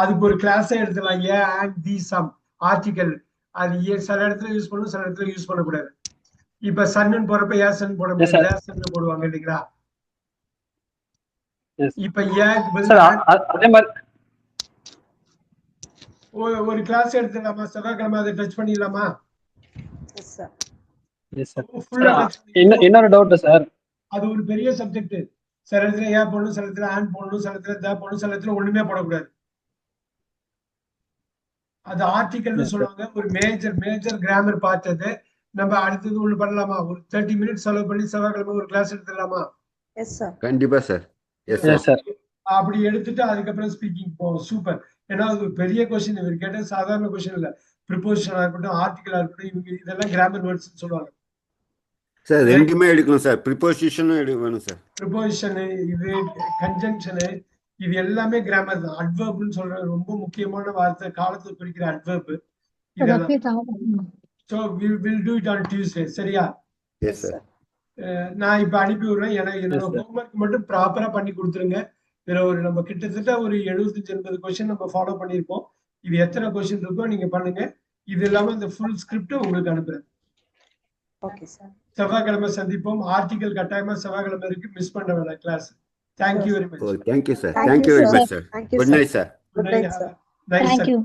அதுக்கு ஒரு கிளாஸே எடுத்துலாம். ஏன் அண்ட் தி சம் ஆர்டிகல் அது சில இடத்துல யூஸ் பண்ணும், சில இடத்துல யூஸ் பண்ணக்கூடாது. இப்ப சன்னு போறப்ப ஏன் சன் போட முடியாது, போடுவாங்க இல்லைங்களா? இப்ப அதே மாதிரி ஒரு கிளாஸ் எடுத்துலாமா? செவ்வாய்க்கிழமை அதை டச் பண்ணிடலாமா? இன்னொரு டவுட் சார், அது ஒரு பெரிய சப்ஜெக்ட். சில இடத்துல ஏன் போடணும், சில இடத்துல ஆன் போடணும், சில இடத்துல த போடணும், சில இடத்துல ஒண்ணுமே போடக்கூடாது. அது ஆர்டிகல்னு சொல்லுவாங்க. ஒரு மேஜர் கிராமர் பார்த்தது. நம்ம அடுத்தது ஒண்ணு பண்ணலாமா? ஒரு 30 மினிட்ஸ் செலவு பண்ணி செவ்வாய்க்கிழமை ஒரு கிளாஸ் எடுத்துடலாமா? கண்டிப்பா சார். Yes sir. அப்படி எடுத்துட்டு அதுக்கப்புறம் ஸ்பீக்கிங் போவோம். சூப்பர். ஏன்னா அது ஒரு பெரிய கொஸ்டின். இவர் கேட்டது சாதாரண கொஸ்டின் இல்ல. ப்ரிப்போசிஷனா இருக்கட்டும், ஆர்டிகலா இருக்கட்டும், இவங்க இதெல்லாம் கிராமர் வேர்ட்ஸ் சொல்லுவாங்க. சார் ரெண்டுமே எடுக்கணும் சார், ப்ரிப்போசிஷனும் வேணும் சார். ப்ரிப்போசிஷனு, இது கன்ஜங்ஷனு, இது எல்லாமே கிராமர் தான். அட்வர்ப்னு சொல்ற ரொம்ப முக்கியமான வார்த்தை, காலத்தை குறிக்கிற அட்வர்ப் இதெல்லாம். So will do it on Tuesday. சரியா? Yes sir. நான் இப்ப அனுப்பி விடுறேன். என்னோட ஹோம்ஒர்க் மட்டும் ப்ராப்பரா பண்ணி கொடுத்துருங்க. இதுல ஒரு நம்ம கிட்டத்தட்ட ஒரு 75-80 கொஸ்டின் நம்ம ஃபாலோ பண்ணியிருப்போம். இது எத்தனை கொஸ்டின் இருக்கோ நீங்க பண்ணுங்க. இது இல்லாம இந்த ஃபுல் ஸ்கிரிப்ட் உங்களுக்கு அனுப்புறேன். Okay sir. செவ்வாய்க்கிழமை சந்திப்போம். ஆர்டிகல் கட்டாயமா செவ்வாய்க்கிழமை இருக்கு. மிஸ் பண்ண வேண்டாம் class. Thank you very much. Thank you sir. Thank thank you you, very sir. Much sir. Thank you, good sir. Night sir. Good night. Sir. Nice, Thank sir. you.